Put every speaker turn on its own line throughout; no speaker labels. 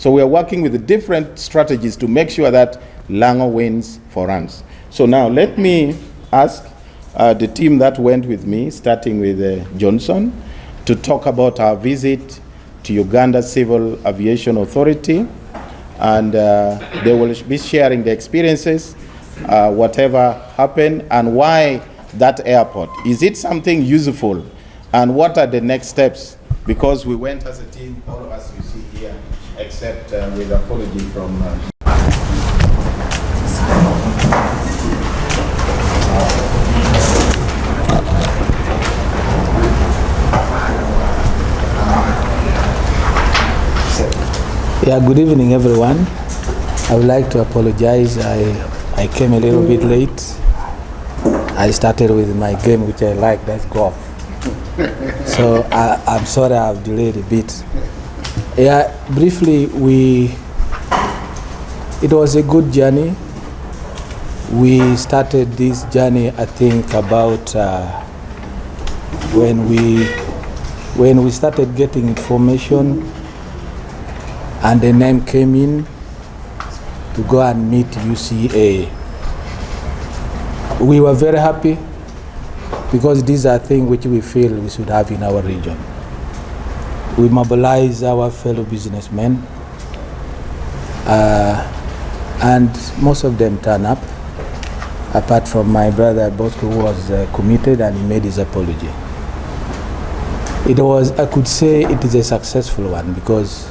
So we are working with the different strategies to make sure that Lango wins for us. So now let me ask the team that went with me, starting with Johnson, to talk about our visit to Uganda Civil Aviation Authority, and they will be sharing the experiences, whatever happened, and why that airport. Is it something useful, and what are the next steps? Because we went as a team, all of us you see here, except with apology from
Yeah, good evening, everyone. I would like to apologize. I came a little bit late. I started with my game, which I like, that's golf. So I'm sorry I've delayed a bit. Yeah, briefly, it was a good journey. We started this journey, I think, about when we started getting information and the name came in to go and meet UCA. We were very happy because these are things which we feel we should have in our region. We mobilize our fellow businessmen, and most of them turn up, apart from my brother Bosco, who was committed and he made his apology. It was, I could say it is a successful one because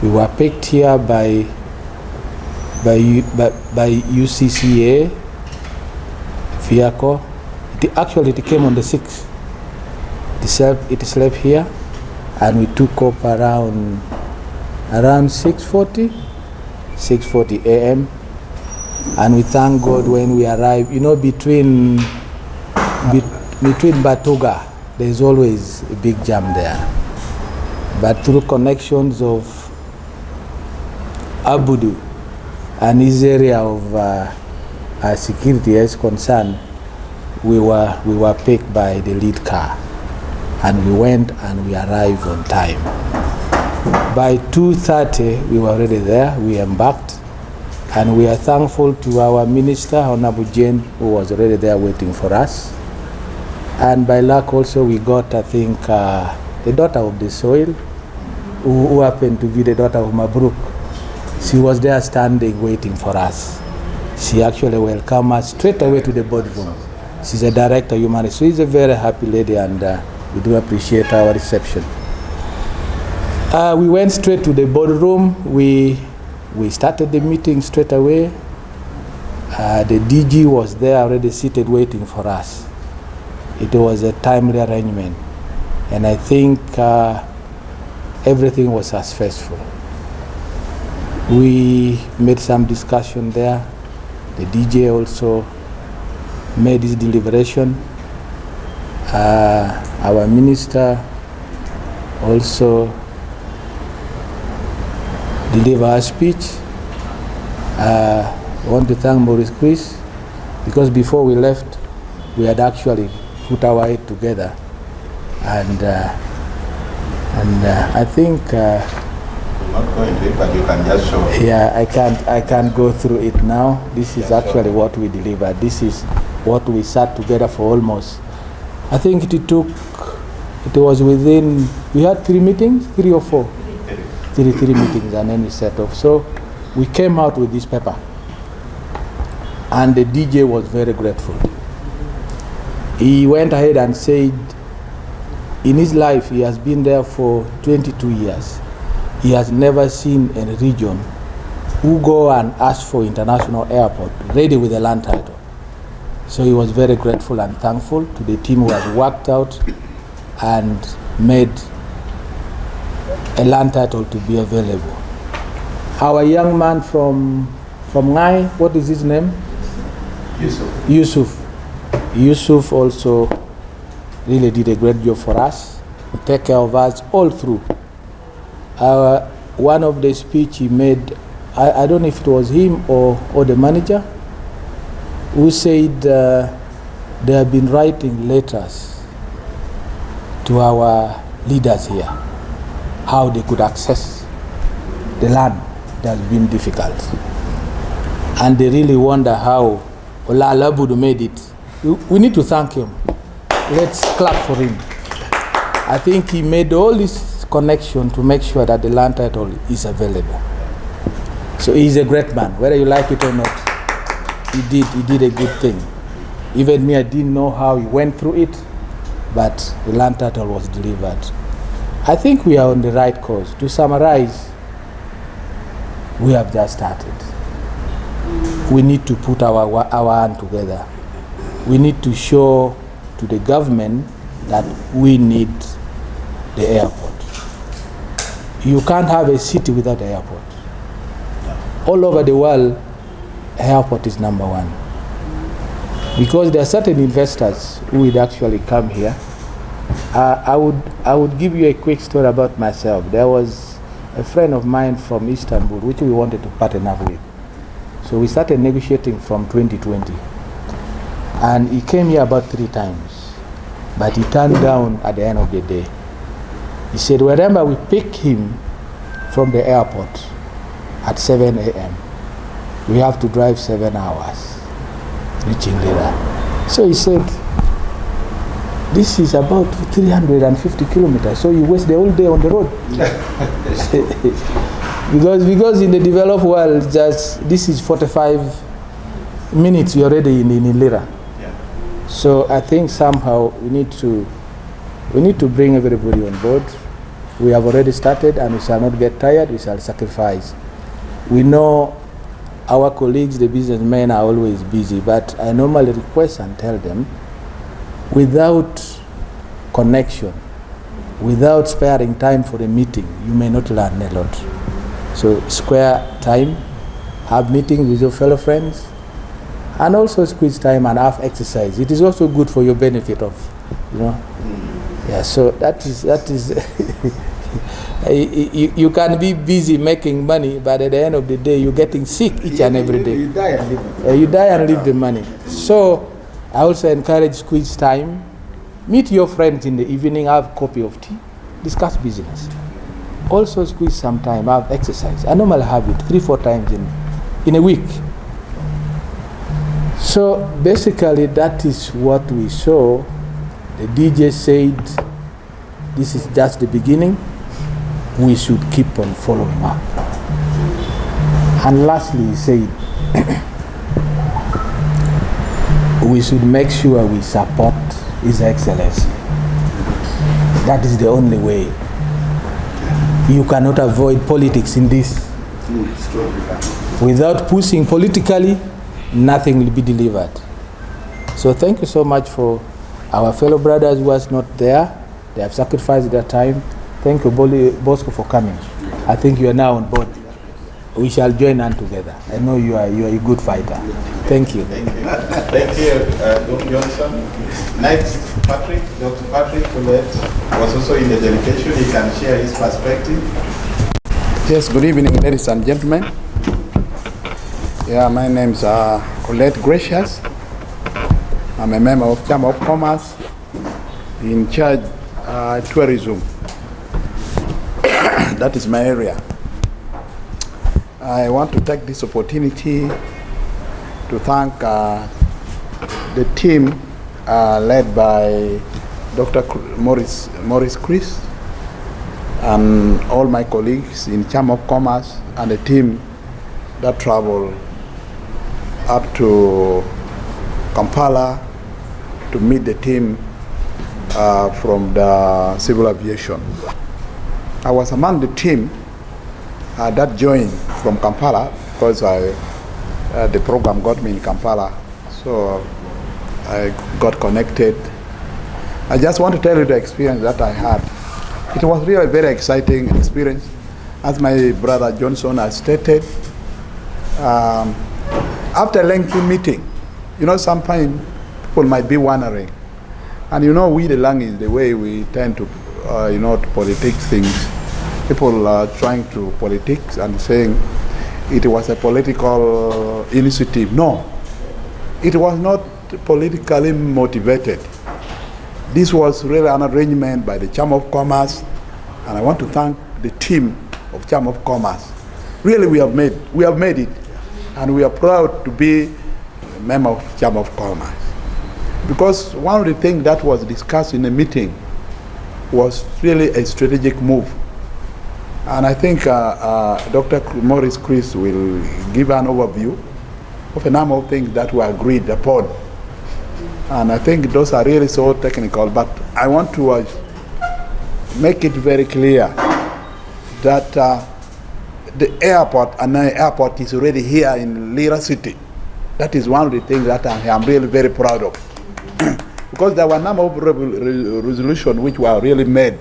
we were picked here by UCCA vehicle. It came on the 6th. It slept here, and we took up around 6:40 a.m. And we thank God when we arrived. You know, between Batuga, there's always a big jam there. But through connections of Abudu and his area of security is concerned, we were picked by the lead car, and we went and we arrived on time. By 2:30 we were already there. We embarked, and we are thankful to our minister, Honorable Jane, who was already there waiting for us. And by luck also we got, I think, the daughter of the soil, who happened to be the daughter of Mabruk. She was there standing waiting for us. She actually welcomed us straight away to the boardroom. She's a director of human resources. She's a very happy lady, and we do appreciate our reception. We went straight to the boardroom. We started the meeting straight away. The DG was there already seated waiting for us. It was a timely arrangement, and I think everything was successful. We made some discussion there. The DJ also made his deliberation. Our minister also delivered a speech. I want to thank Maurice Chris, because before we left, we had actually put our head together, and I think.
Not going to it, but you can just show.
Yeah, I can't go through it now. This is actually what we delivered. This is what we sat together for almost. I think it was within, we had 3 meetings, 3 or 4? 3 meetings, and then we set off. So we came out with this paper, and the DJ was very grateful. He went ahead and said in his life he has been there for 22 years. He has never seen a region who go and ask for international airport ready with a land title. So he was very grateful and thankful to the team who has worked out and made a land title to be available. Our young man from Anai, what is his name? Yusuf also really did a great job for us. He took care of us all through. One of the speech he made, I don't know if it was him or the manager, who said they have been writing letters to our leaders here, how they could access the land. It has been difficult. And they really wonder how Ola Alabudu made it. We need to thank him. Let's clap for him. I think he made all this connection to make sure that the land title is available. So he's a great man, whether you like it or not. He did a good thing. Even me, I didn't know how he went through it, but the land title was delivered. I think we are on the right course. To summarize, we have just started. We need to put our hand together. We need to show to the government that we need the airport. You can't have a city without the airport. All over the world, airport is number one. Because there are certain investors who would actually come here. I would give you a quick story about myself. There was a friend of mine from Istanbul, which we wanted to partner up with. So we started negotiating from 2020. And he came here about 3 times. But he turned down at the end of the day. He said, whenever we pick him from the airport at 7 a.m., we have to drive 7 hours, reaching Lira. So he said, this is about 350 kilometers, so you waste the whole day on the road. because in the developed world, this is 45 minutes, you're already in Lira. Yeah. So I think somehow we need to bring everybody on board. We have already started, and we shall not get tired, we shall sacrifice. We know our colleagues, the businessmen, are always busy, but I normally request and tell them, without connection, without sparing time for a meeting, you may not learn a lot. So square time, have meetings with your fellow friends, and also squeeze time and have exercise. It is also good for your benefit of, Yeah, so that is you can be busy making money, but at the end of the day, you're getting sick each and every day.
You die and leave.
You die and leave the money. So I also encourage squeeze time. Meet your friends in the evening, have a copy of tea, discuss business. Also squeeze some time, have exercise. I normally have it 3-4 times in a week. So basically that is what we saw. The DJ said, this is just the beginning. We should keep on following up. And lastly, he said, we should make sure we support His Excellency. That is the only way. You cannot avoid politics in this. Without pushing politically, nothing will be delivered. So thank you so much for our fellow brothers who was not there. They have sacrificed their time. Thank you, Bosco, for coming. I think you are now on board. We shall join hand together. I know you are a good fighter. Thank you.
Thank you. Thank you, Dr. Johnson. Next, Patrick. Dr. Patrick Poulet was also in the delegation. He can share his perspective.
Yes, good evening, ladies and gentlemen. Yeah, my name is Colette Gracious. I'm a member of Chamber of Commerce in charge tourism. That is my area. I want to take this opportunity to thank the team led by Dr. Maurice Chris and all my colleagues in Chamber of Commerce and the team that traveled up to Kampala to meet the team from the civil aviation. I was among the team that joined from Kampala because the program got me in Kampala, so I got connected. I just want to tell you the experience that I had. It was really a very exciting experience. As my brother Johnson has stated, after a lengthy meeting, sometimes people might be wondering, and we the Langis, the way we tend to, to politic things. People are trying to politics and saying it was a political initiative. No, it was not politically motivated. This was really an arrangement by the Chamber of Commerce, and I want to thank the team of Chamber of Commerce really we have made it, and we are proud to be a member of Chamber of Commerce. Because one of the things that was discussed in the meeting was really a strategic move. And I think Dr. Maurice Chris will give an overview of a number of things that were agreed upon. And I think those are really so technical, but I want to make it very clear that the airport, Anai Airport, is already here in Lira City. That is one of the things that I'm really very proud of. Because there were a number of resolutions which were really made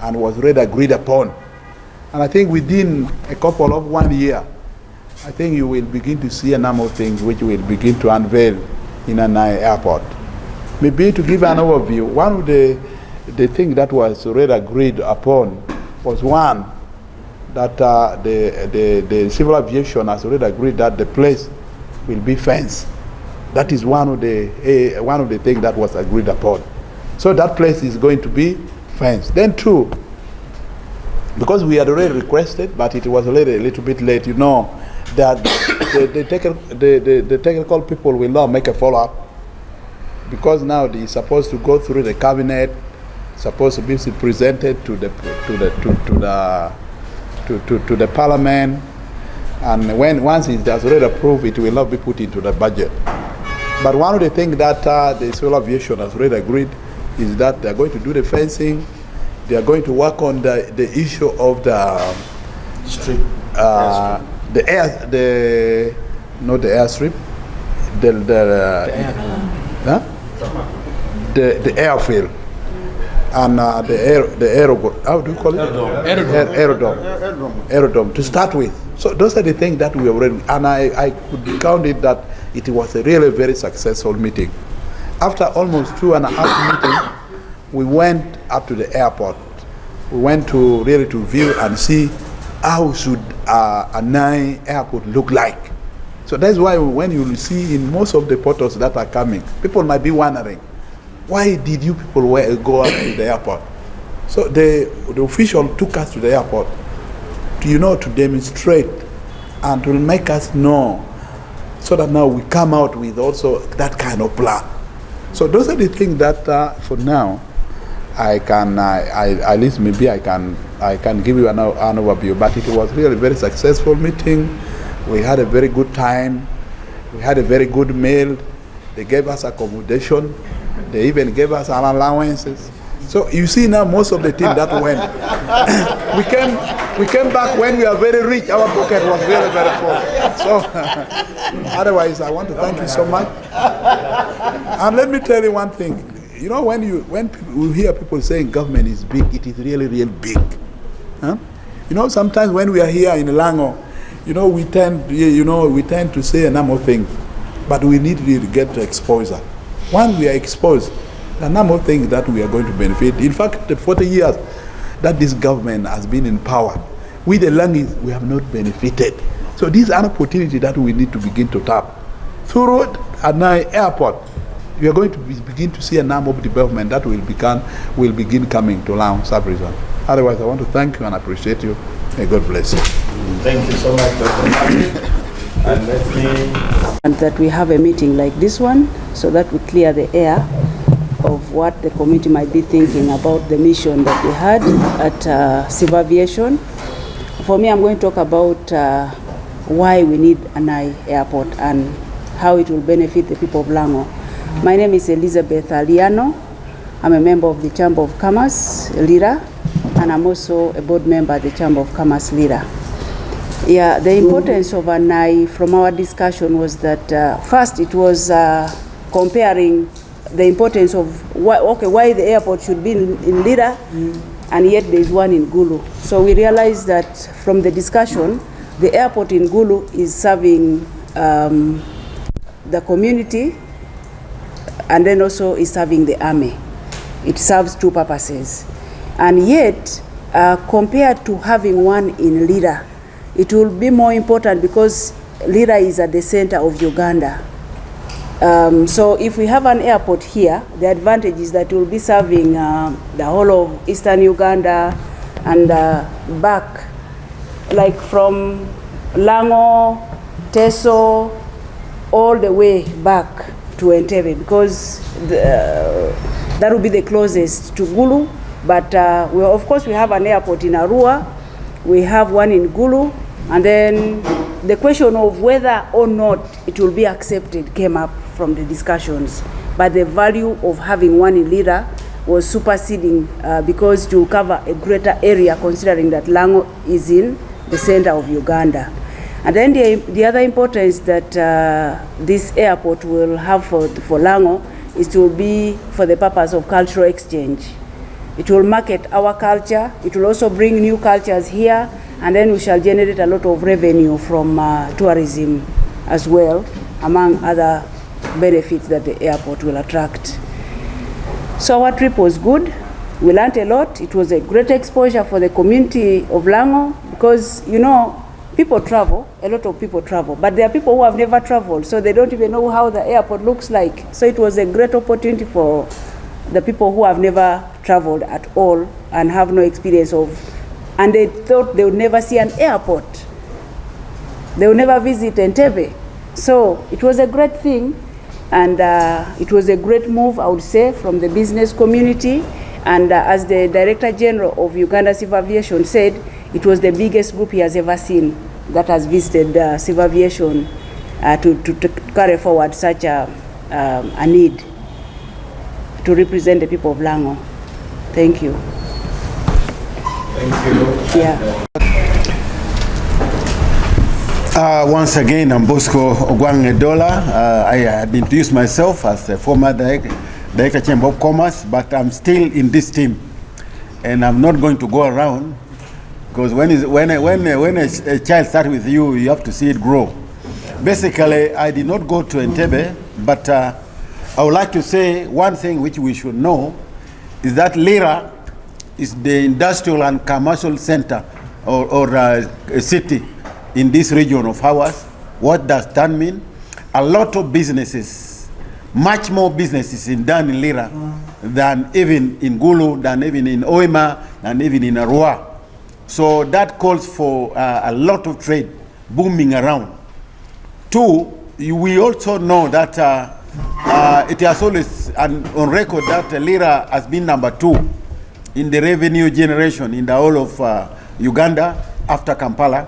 and was really agreed upon. And I think within a couple of 1 year, I think you will begin to see a number of things which will begin to unveil in Anai Airport. Maybe to give an overview, one of the things that was already agreed upon was one, that the civil aviation has already agreed that the place will be fenced. That is one of the things that was agreed upon. So that place is going to be fenced. Then two, because we had already requested, but it was already a little bit late, you know, that the technical people will not make a follow-up, because now they are supposed to go through the cabinet, supposed to be presented to the parliament, and once it has already approved, it will not be put into the budget. But one of the things that the civil aviation has already agreed is that they are going to do the fencing. They are going to work on the issue of the strip, the airstrip, the airfield, and the aerodrome. How do you call it? Aerodrome. To start with. So those are the things that we already, and I could count it that it was a really very successful meeting. After almost 2.5 meetings, we went up to the airport. We went to really to view and see how should Anai Airport look like. So that's why when you see in most of the photos that are coming, people might be wondering, why did you people go up to the airport? So the official took us to the airport to demonstrate and to make us know, so that now we come out with also that kind of plan. So those are the things that for now I can at least maybe I can give you an overview. But it was really a very successful meeting. We had a very good time. We had a very good meal. They gave us accommodation. They even gave us our allowances. So you see now most of the team that went. we came back when we are very rich. Our pocket was very, very full. So otherwise, I want to thank you so much. And let me tell you one thing. You know, when you hear people saying government is big, it is really, real big. Huh? You know, sometimes when we are here in Lango, we tend to say a number of things, but we need to get to exposure. Once we are exposed, there are a number of things that we are going to benefit. In fact, the 40 years that this government has been in power, we the Langis, we have not benefited. So this is an opportunity that we need to begin to tap. Through Anai Airport, we are going to begin to see a number of development that will begin coming to Lao sub-region. Otherwise, I want to thank you and appreciate you. May God bless you.
Thank you so much, Dr. Martin. And let me...
And that we have a meeting like this one, so that we clear the air of what the committee might be thinking about the mission that we had at civil aviation. For me, I'm going to talk about why we need Anai Airport and how it will benefit the people of Lango. My name is Elizabeth Aliano. I'm a member of the Chamber of Commerce, Lira, and I'm also a board member at the Chamber of Commerce, Lira. Yeah, the importance of Anai from our discussion was that first it was comparing the importance of why the airport should be in Lira, and yet there is one in Gulu. So we realized that from the discussion, the airport in Gulu is serving the community, and then also is serving the army. It serves two purposes. And yet, compared to having one in Lira, it will be more important because Lira is at the center of Uganda. So if we have an airport here, the advantage is that it will be serving the whole of eastern Uganda and back, like from Lango, Teso, all the way back to Entebbe, because that will be the closest to Gulu. But of course we have an airport in Arua, we have one in Gulu, and then the question of whether or not it will be accepted came up from the discussions. But the value of having one in Lira was superseding because it will cover a greater area, considering that Lango is in the center of Uganda. And then the other importance that this airport will have for Lango is to be for the purpose of cultural exchange. It will market our culture, it will also bring new cultures here, and then we shall generate a lot of revenue from tourism as well, among other benefits that the airport will attract. So our trip was good. We learned a lot. It was a great exposure for the community of Lango, because, you know, people travel, a lot of people travel, but there are people who have never traveled, so they don't even know how the airport looks like. So it was a great opportunity for the people who have never traveled at all and have no experience of, and they thought they would never see an airport. They would never visit Entebbe. So it was a great thing, and it was a great move, I would say, from the business community. And as the Director General of Uganda Civil Aviation said, it was the biggest group he has ever seen that has visited civil aviation to carry forward such a need to represent the people of Lango. Thank you.
Thank you.
Yeah.
Once again, I'm Bosco Ogwangedola. I had introduced myself as a former Director Chamber of Commerce, but I'm still in this team. And I'm not going to go around, because when a child starts with you, you have to see it grow. Basically, I did not go to Entebbe, but I would like to say one thing which we should know is that Lira is the industrial and commercial center or a city in this region of ours. What does that mean? A lot of businesses, much more businesses done in Lira than even in Gulu, than even in Oima, than even in Arua. So that calls for a lot of trade booming around. Two, we also know that it has always on record that Lira has been number 2 in the revenue generation in the whole of Uganda after Kampala.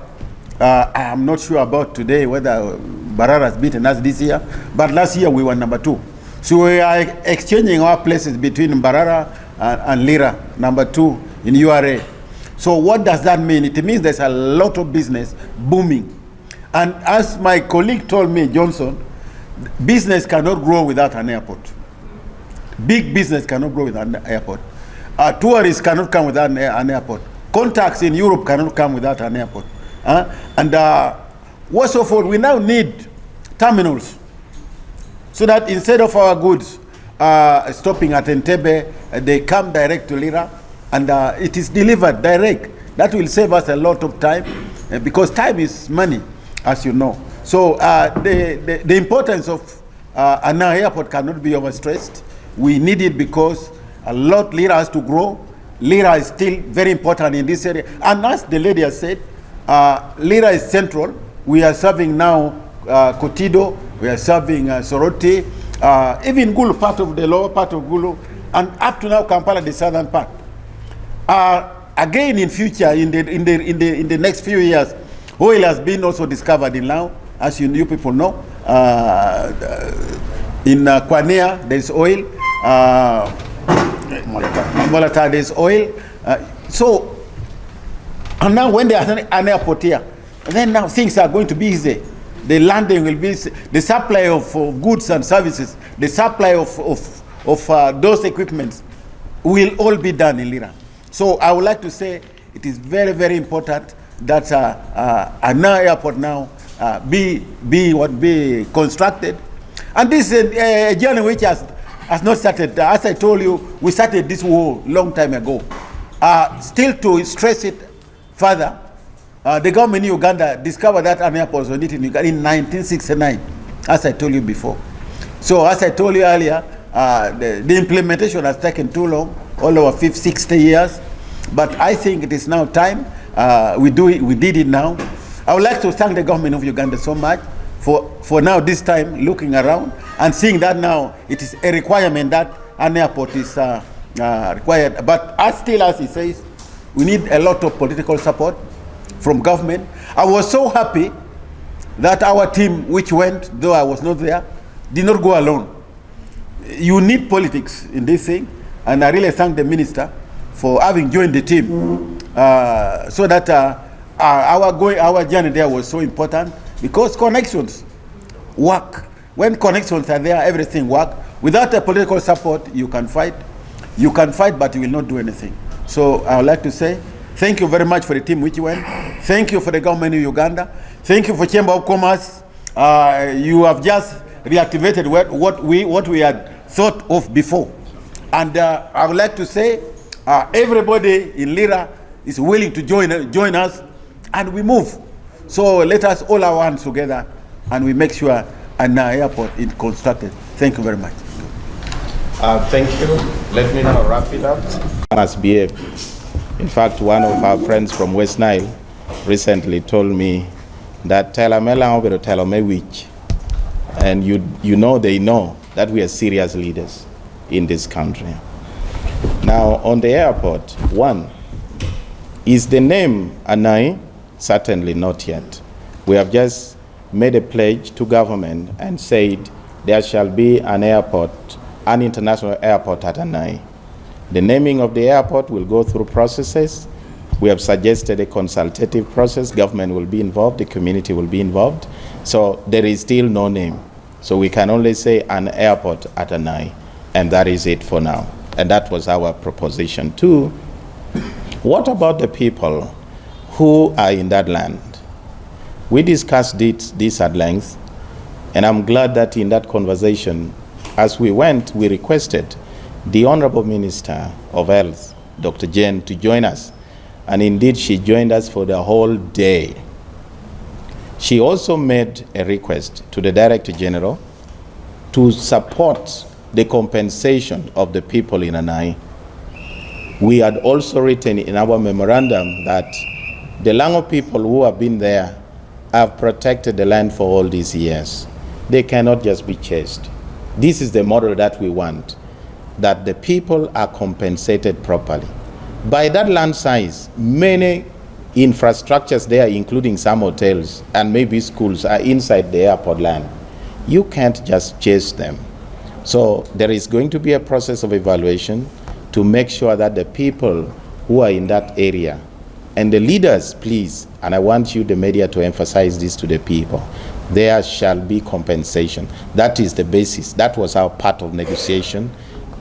I am not sure about today whether Mbarara has beaten us this year, but last year we were number 2. So we are exchanging our places between Mbarara and Lira, number 2 in URA. So what does that mean? It means there's a lot of business booming. And as my colleague told me, Johnson, business cannot grow without an airport. Big business cannot grow without an airport. Tourists cannot come without an airport. Contacts in Europe cannot come without an airport. And what's so forth, we now need terminals, so that instead of our goods stopping at Entebbe, they come direct to Lira, and it is delivered direct. That will save us a lot of time, because time is money, as you know. So the importance of Anai airport cannot be overstressed. We need it because a lot Lira has to grow. Lira is still very important in this area. And as the lady has said, Lira is central. We are serving now Kotido, we are serving Soroti, even Gulu, part of the lower part of Gulu, and up to now Kampala, the southern part. Again, in future, in the next few years, oil has been also discovered in Lao, as you people know. In Kwanea, there is oil. Molata, there is oil. So, and now when there is an airport here, then now things are going to be easy. The landing will be, the supply of goods and services, the supply of those equipments will all be done in Lira. So I would like to say it is very, very important that Anai airport now be constructed. And this is a journey which has not started. As I told you, we started this war long time ago. Still to stress it further, the government in Uganda discovered that an airport was on it in Uganda in 1969, as I told you before. So as I told you earlier, the implementation has taken too long, all over 60 years. But I think it is now time. We did it now. I would like to thank the government of Uganda so much for now this time looking around and seeing that now it is a requirement that an airport is required. But as he says, we need a lot of political support from government. I was so happy that our team, which went, though I was not there, did not go alone. You need politics in this thing, and I really thank the minister for having joined the team, so that our journey there was so important, because connections work. When connections are there, everything works. Without a political support, you can fight, but you will not do anything. So I would like to say thank you very much for the team which went. Thank you for the government of Uganda. Thank you for Chamber of Commerce. You have just reactivated what we had thought of before. And I would like to say everybody in Lira is willing to join us, and we move. So let us all our hands together, and we make sure Anai airport is constructed. Thank you very much.
Thank you. Let me now wrap it up. Must behave. In fact, one of our friends from West Nile recently told me that Telamela over Telamewich, and you know they know that we are serious leaders in this country. Now, on the airport, one, is the name Anai? Certainly not yet. We have just made a pledge to government and said there shall be an airport, an international airport at Anai. The naming of the airport will go through processes. We have suggested a consultative process. Government will be involved, the community will be involved. So there is still no name. So we can only say an airport at Anai, and that is it for now. And that was our proposition. Two, what about the people who are in that land? We discussed this at length, and I'm glad that in that conversation, as we went, we requested the Honorable Minister of Health, Dr. Jane, to join us. And indeed, she joined us for the whole day. She also made a request to the Director General to support the compensation of the people in Anai. We had also written in our memorandum that the Lango people who have been there have protected the land for all these years. They cannot just be chased. This is the model that we want, that the people are compensated properly. By that land size, many infrastructures there, including some hotels and maybe schools, are inside the airport land. You can't just chase them. So there is going to be a process of evaluation to make sure that the people who are in that area, and the leaders, please, and I want you, the media, to emphasize this to the people, there shall be compensation. That is the basis. That was our part of negotiation,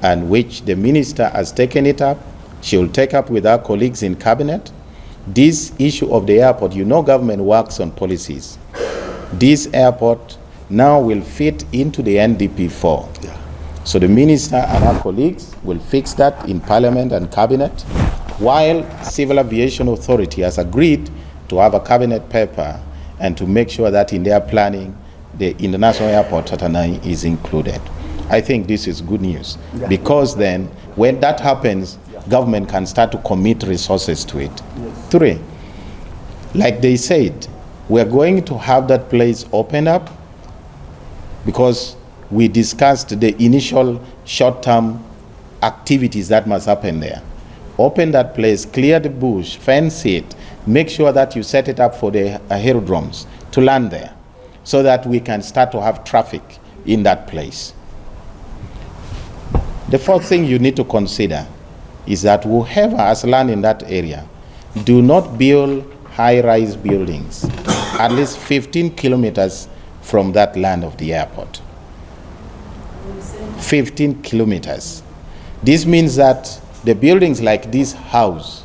and which the minister has taken it up. She will take up with our colleagues in cabinet. This issue of the airport, you know, government works on policies. This airport now will fit into the NDP4. Yeah. So the minister and our colleagues will fix that in parliament and cabinet, while Civil Aviation Authority has agreed to have a cabinet paper and to make sure that in their planning, the international airport at Anai is included. I think this is good news, because then when that happens, government can start to commit resources to it. Yes. Three, like they said, we're going to have that place open up, because we discussed the initial short-term activities that must happen there. Open that place, clear the bush, fence it, make sure that you set it up for the aerodromes to land there, so that we can start to have traffic in that place. The fourth thing you need to consider is that whoever has land in that area, do not build high-rise buildings at least 15 kilometers from that land of the airport. 15 kilometers. This means that the buildings like this house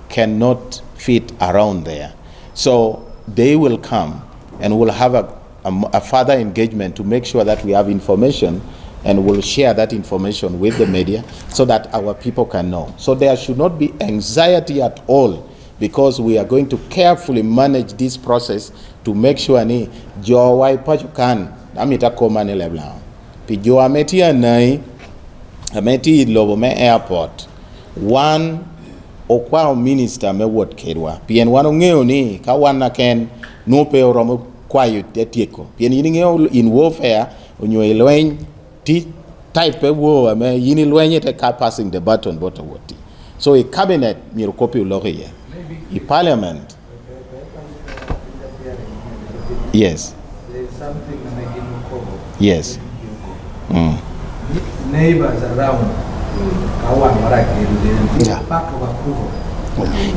cannot fit around there. So they will come and we'll have a further engagement to make sure that we have information, and we'll share that information with the media so that our people can know. So there should not be anxiety at all, because we are going to carefully manage this process to make sure ni jowai pachukan amita komane lebla pi jo ameti Anai ameti Lobome airport. One, okwa minister me wot kedwa pien wan ong'eyo ni ka wan na ken nupe oromo kwayo tieko pien in ng'eyo in warfare onyo lweny ti type wo ame yini lweny te ka passing the baton boto woti so a cabinet miro copy logie a parliament yes
There is something making cover.
yes
Neighbors around Kawan Maraki,
Yeah.
back of approval.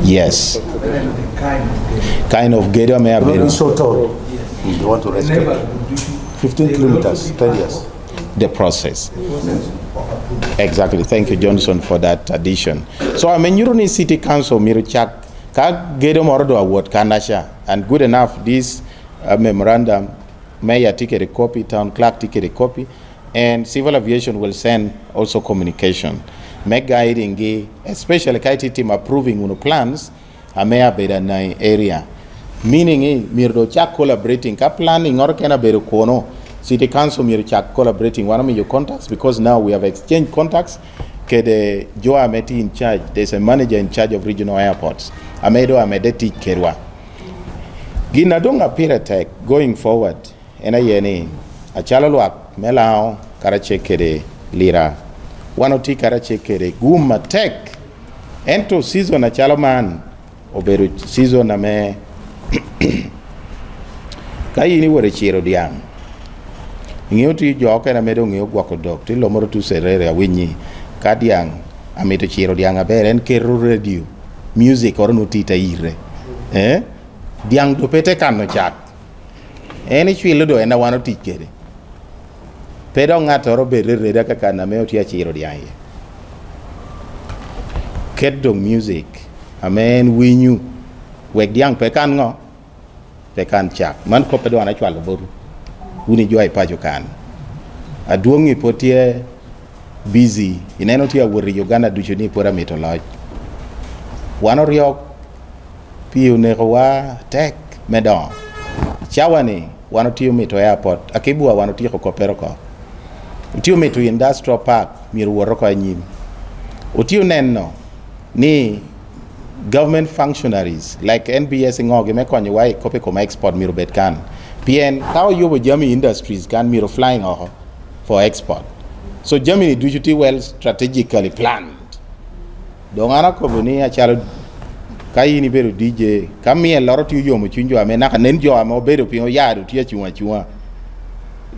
yes
Then the
kind of Gedo may have been
so tall. They want to rescue.
neighbors
15 kilometers, 10 years.
the process. Exactly. Thank you, Johnson, for that addition. So I mean, Uruni City Council, Miruchak, Ka Gedo Morodo Award, Kanasha, and good enough, this memorandum, Mayor take a copy, Town Clerk take a copy, and Civil Aviation will send also communication. Make guiding, especially KIT team approving uno plans, a Mayor Bedanai area. Meaning, Mirdo Chak collaborating, ka planning or can beru kono. City Council Mirchak collaborating one of your contacts because now we have exchanged contacts. Kede Joa Ameti in charge. There's a manager in charge of regional airports. Amedo Amedeti Kerwa. Ginadonga Piratek going forward. Ena yeni. Achalolwak Melao Karache Kede Lira. Wanoti Karache Kede Guma Tek. Ento season achaloman. Oberu season ame. Kayini were chiro diang. Ng'eyo ti joka na medo ng'eyo gwako dok ti lomoro tu serere awinyi ka diang amito chiro diang aber en kero radio music or no tita ire diang do pete kano chak eni chwilo do ena wano tikere pedo ng'ato ro bere reda kaka na meo tia chiro diang ye kedo music amen winyu wek diang pe kan ngo pe kan chak man ko pedo ana chwalo boru uni jua ipacho kan aduongi potie busy ineno tia wori Uganda ducho ni pora mito loj wano riok piu wa tek medon chawani wano tiyo mito airport akibua wano tiyo kopero ko utiyo mito industrial park miru woro ko anyim utiyo nenno ni government functionaries like NBS ngoge mekonyo wa kope koma export miru bet kan PN, how you with Germany industries can mirror flying for export. So Germany do you well strategically planned. Dongana kobuni a child kai ni beru DJ come here a lot of you muchinjo amena kanenjo amo beru pino yadu tia chua.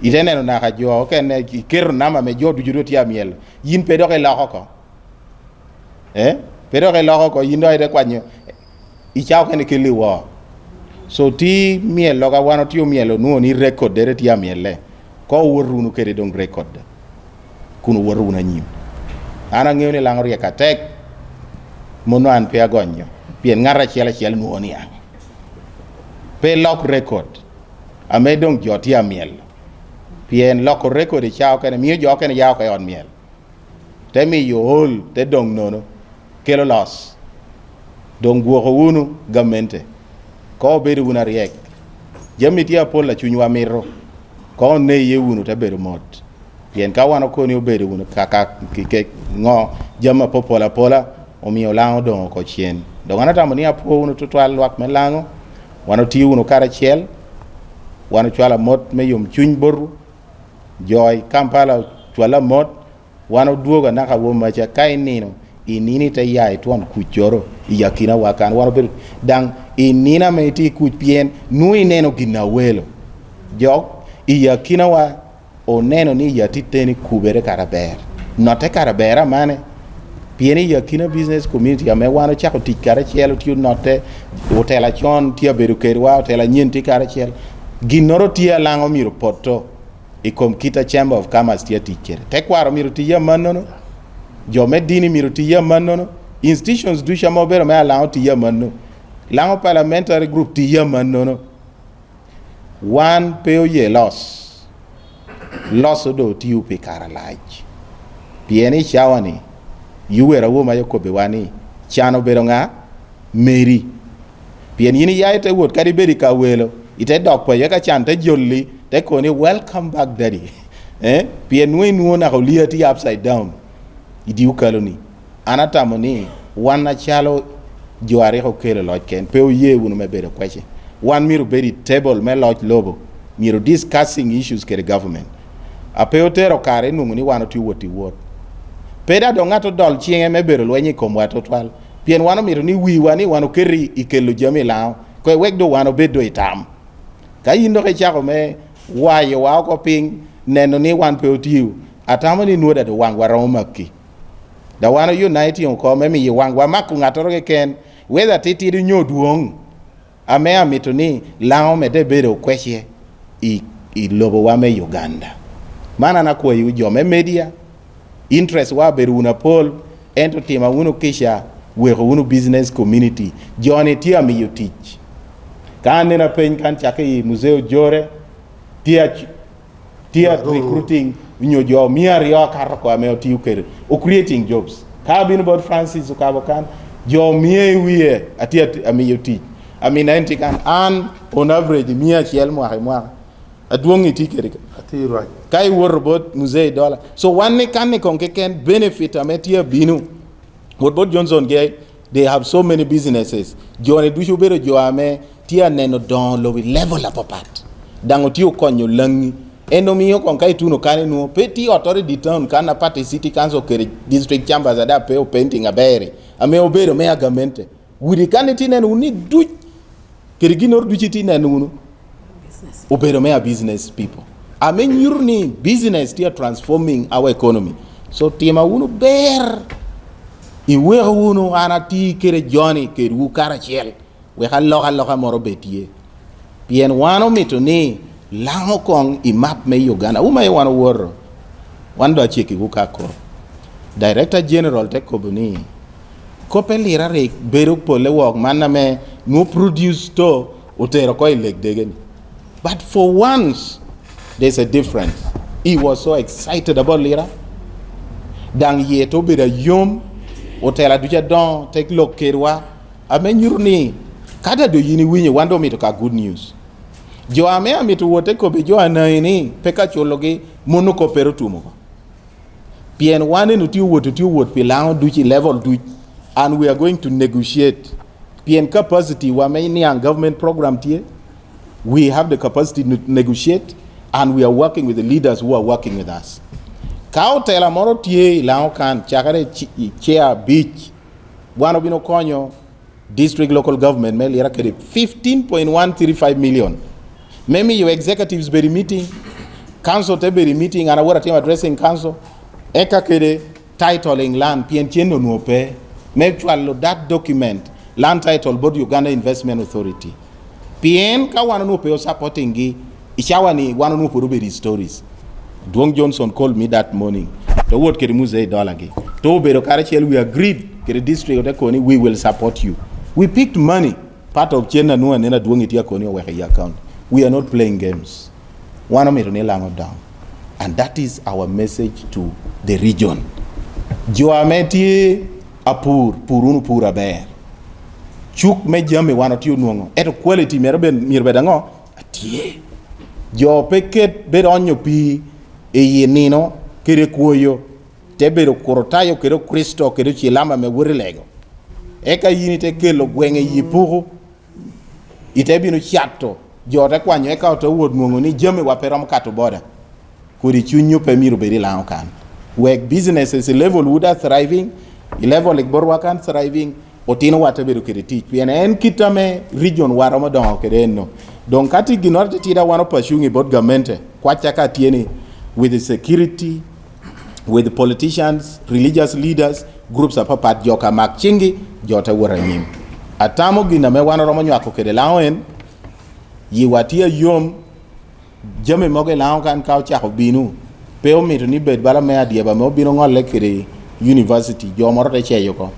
Itene no naka jo okay ne kero nama me jo du judo tia miel. Yin pedo ke la ko. Pedo ke la ko yin do ide kwanyo. Ichao ke ne kiliwa. So ti miel loga wano tiyo mielo nuo ni record dere tiya miele ko worunu kere dong record kuno woruna nyim ana ngeo ni langor ya katek mono an pe agonyo pien ngara chiel nuo ni ang pe lock record ame dong joti ya miel pien lock record chao kene miyo jo kene yao ka on miel te mi yo hol te dong nono kelo loss dong guoko unu gamente ko bedo una riek jami tia pol la chunywa miro ko ne ye unu ta bedo mot pien ka wano ko ni obedo unu kaka ke ngo jama pola o mi olango don ko chien do ngana tamo ni apo unu to twal wak melango wano ti unu kara chiel wano chwala mot me yum chuny boru joy Kampala chwala mot wano duoga naka wo macha kai nino inini ta yai tuan kuchoro yakina wakan wano bedo dang inina meti kupien nui neno gina welo jok yakina wa o neno ni yatiteni kubere karaber note karabera mane pieni yakina business community ame wano chako tikara chielo tiu note hotela chon tia beru kerwa hotela nyenti kara chiel ginoro tia lango miro poto ikom kita chamber of commerce tia tikere tekwaro miro tia manono jo medini miro tia manono institutions dusha mobero me lango tia manono lango parliamentary group ti yaman no one pay ye loss do ti upe kara laj pieni chawani yuwera wo ma yokobe wani chano bero nga meri pien yini yaite wot kadi beri ka welo ite dok pa yaka chante jolli te koni welcome back daddy pien we nuo na liati upside down idi ukaloni anatamoni wan achalo juare ko kelo loch ken pe oye unu me bedo kweche wan miru bedi table me loch lobo miru discussing issues kere government ape otero kare nungu ni wan oti wuot peda do ngato dol chienge me bedo lwenyi komwa total pien wano miru ni wiwa ni wano keri ikelo jami lao ko wek do wano bedo itam ka yindo ke chako me wayo wa ko ping neno ni wan pe otiu atamo ni nuoda do wang waro makki da wano unite yon ko me mi wang wa maku ngato ke ken whether titi du nyoduong ame amito ni lao me de bedo kweshe i lobo wa me Uganda mana na kwa yu jome media interest wa beru una pol ento tima uno kisha wego uno business community jone tia mi you teach kan na pen kan chake i museo jore tia recruiting nyo jo miari yo kar ko ame oti uker o creating jobs ka bin about Francis ukabokan jo mie wie atia ami you teach I mean enti kan an on average mia chiel mo adwongi tikere
Ati right.
kai wor bot musée dollar so one kan ne kon ken benefit ametia binu what Johnson gay they have so many businesses jone dushu bero jo ame tia neno don lo level up pat dango tio konyo langi eno miyo kon kai tuno kane no peti authority town kana party city council kere district chambers ada pe painting abere ame obero me agamente wuri kaniti neno uni du kere ginor du chiti neno obero me business people ame nyurni business tia transforming our economy so tima unu ber iwe unu anati kere joni kere u karachiel we haloka moro betie bien wano mitoni lango kong i map me Uganda uma e wano woro wando achiki ukako director general te kobuni kope Lira re beru pole wok manna me no produce to utero ko ilek degen but for once there's a difference he was so excited about Lira dang yeto bira yom otela duja don tek lokerwa amenyurni kada do yini winye wando mito ka good news jo ame amito wote ko be jo Anai ni peka chologe mono ko pero tumo pien wane no ti wot pilang duchi level du and we are going to negotiate pien capacity wa me ni an government program tie we have the capacity to negotiate and we are working with the leaders who are working with us kao tela moro tie lao kan chakare chair beach wano bino konyo district local government me Lira kere 15.135 million memi your executives be meeting council te be meeting and awara team addressing council eka kere titling land pientieno nuope mutual that document land title board Uganda Investment Authority pien ka wano nuope supporting gi ishawani wano nuope ruberi stories Dwong Johnson called me that morning. The word kere musée dollar gi. To bero karachiel we agreed kere district of Koni we will support you. We picked money part of Chena no and Dwong itia Koni we your account. We are not playing games. One of me to lango down. And that is our message to the region. Jo ameti apur purunu pura ber. Chuk me jame wano tiu nuongo. Eto quality mirbedango atie. Jo peket ber onyo pi e nino kere kuoyo tebero korotayo kere Kristo kere chilama me wurilego eka yini te kelo gwenge yipugu itebino chato jota kwanyo eka oto wuod muongo ni jame waperom kato boda kuri chunyo pemiro beri lao kan work businesses level would thriving level like borwa kan thriving otino watebero kere teach pien en kitame region waroma dongo kere no don kati ginorte tida wano pashungi bot gamente kwachaka tieni with the security, with the politicians, religious leaders, groups of papat joka makchingi, jota waranyim. Atamo gina me wana romo nyako kede lawen, yiwatia yom, jame moge lawen kan kao chako binu, peo mito ni bed bala mea dieba meo binu ngole kede university, jo morote che yoko.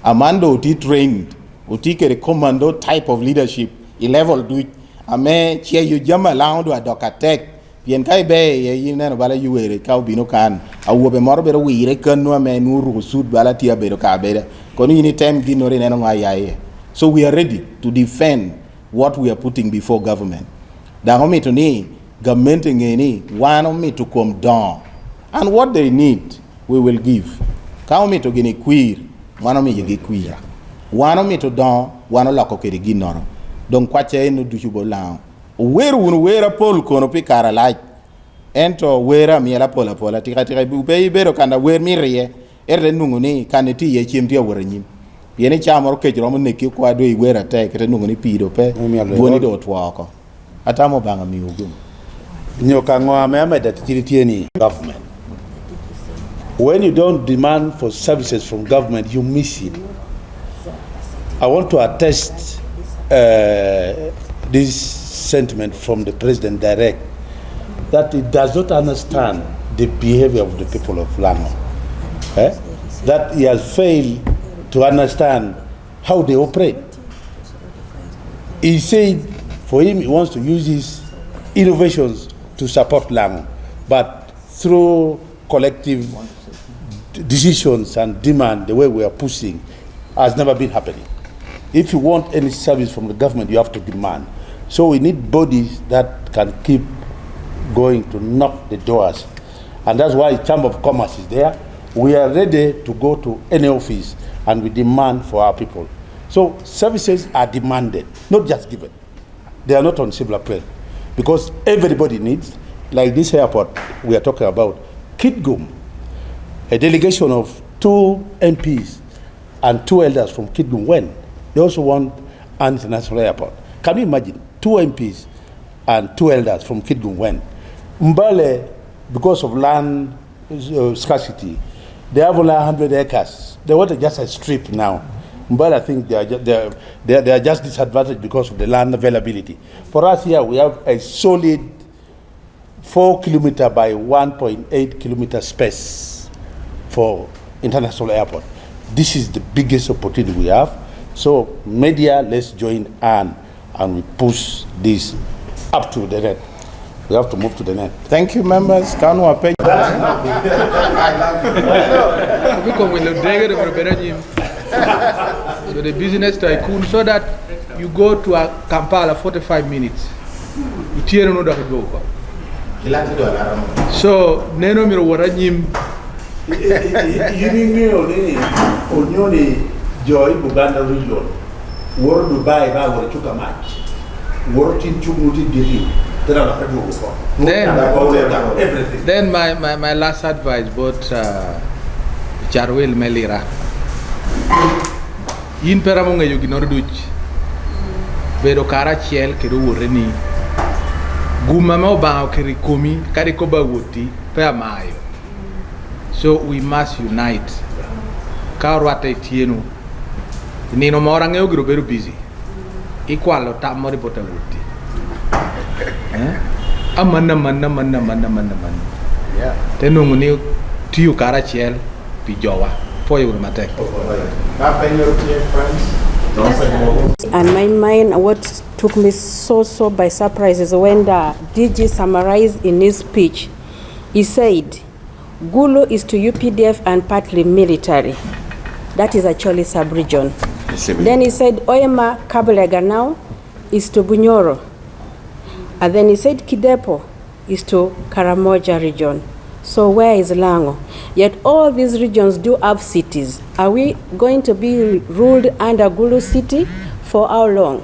Amando uti trained, uti kede commando type of leadership, level du, ame che yu jama lawen du adoka tek, pien kai be ye yineno bala yuere ka bino kan awuobe moro bero wire kanu ame nuru sud bala tia bero ka beda koni ni time ginore neno ngayaye so we are ready to defend what we are putting before government dango mito ni government ngeni wano mito kom don and what they need we will give ka mito gini queer wano mi yigi kuya wano mi to don wano loko kiri ginoro don kwache eno duchubo lao weru unu wera pol kono pi kara like ento wera miela pola pola tika upe ibero kanda wer mi rie erde nungu ni kaneti ye chiem tia wera nyim yene chamoro kejromo neki kwa do iwera te kete nungu ni pido pe boni do twako atamo banga mi ugum
Nyoka ngoa me ameda titirieni government. When you don't demand for services from government, you miss it. I want to attest this sentiment from the president direct, that he does not understand the behavior of the people of Lango. That he has failed to understand how they operate. He said for him he wants to use his innovations to support Lango, but through collective decisions and demand, the way we are pushing, has never been happening. If you want any service from the government, you have to demand. So we need bodies that can keep going to knock the doors. And that's why Chamber of Commerce is there. We are ready to go to any office and we demand for our people. So services are demanded, not just given. They are not on civil plane. Because everybody needs, like this airport we are talking about, Kitgum, a delegation of 2 MPs and 2 elders from Kitgum went. They also want an international airport. Can you imagine? 2 MPs and 2 elders from Kitgum went. Mbale, because of land scarcity, they have only 100 acres. They want just a strip now. But I think they are just disadvantaged because of the land availability. For us here, we have a solid 4 kilometer by 1.8 kilometer space for international airport. This is the biggest opportunity we have. So media, let's join and we push this up to the net. We have to move to the net.
Thank you, members. Can we pay?
So the business tycoon, so that you go to a Kampala 45 minutes. So neno miro waranyim.
Onyoni joy Buganda region. Woro Dubai ba woro chuka match. Woro tin chumuti dili.
Then my last advice about Charwell Melira. In Peramonga you ginor duch. Pero kara chiel kedo woreni. Guma mo ba keri komi kari koba woti pe amayo. So we must unite. Karwate tienu. Nino morang eu gro busy. Equal tamori bota woti. Amanda. Yeah. Tenung ni tiu kara chiel pijowa. For you, Matek.
And my mind, what took me so by surprise is when the DG summarized in his speech, he said, Gulu is to UPDF and partly military. That is actually sub-region. Then he said, Oyema Kabelega now is to Bunyoro. And then he said, Kidepo is to Karamoja region. So where is Lango? Yet all these regions do have cities. Are we going to be ruled under Gulu city for how long?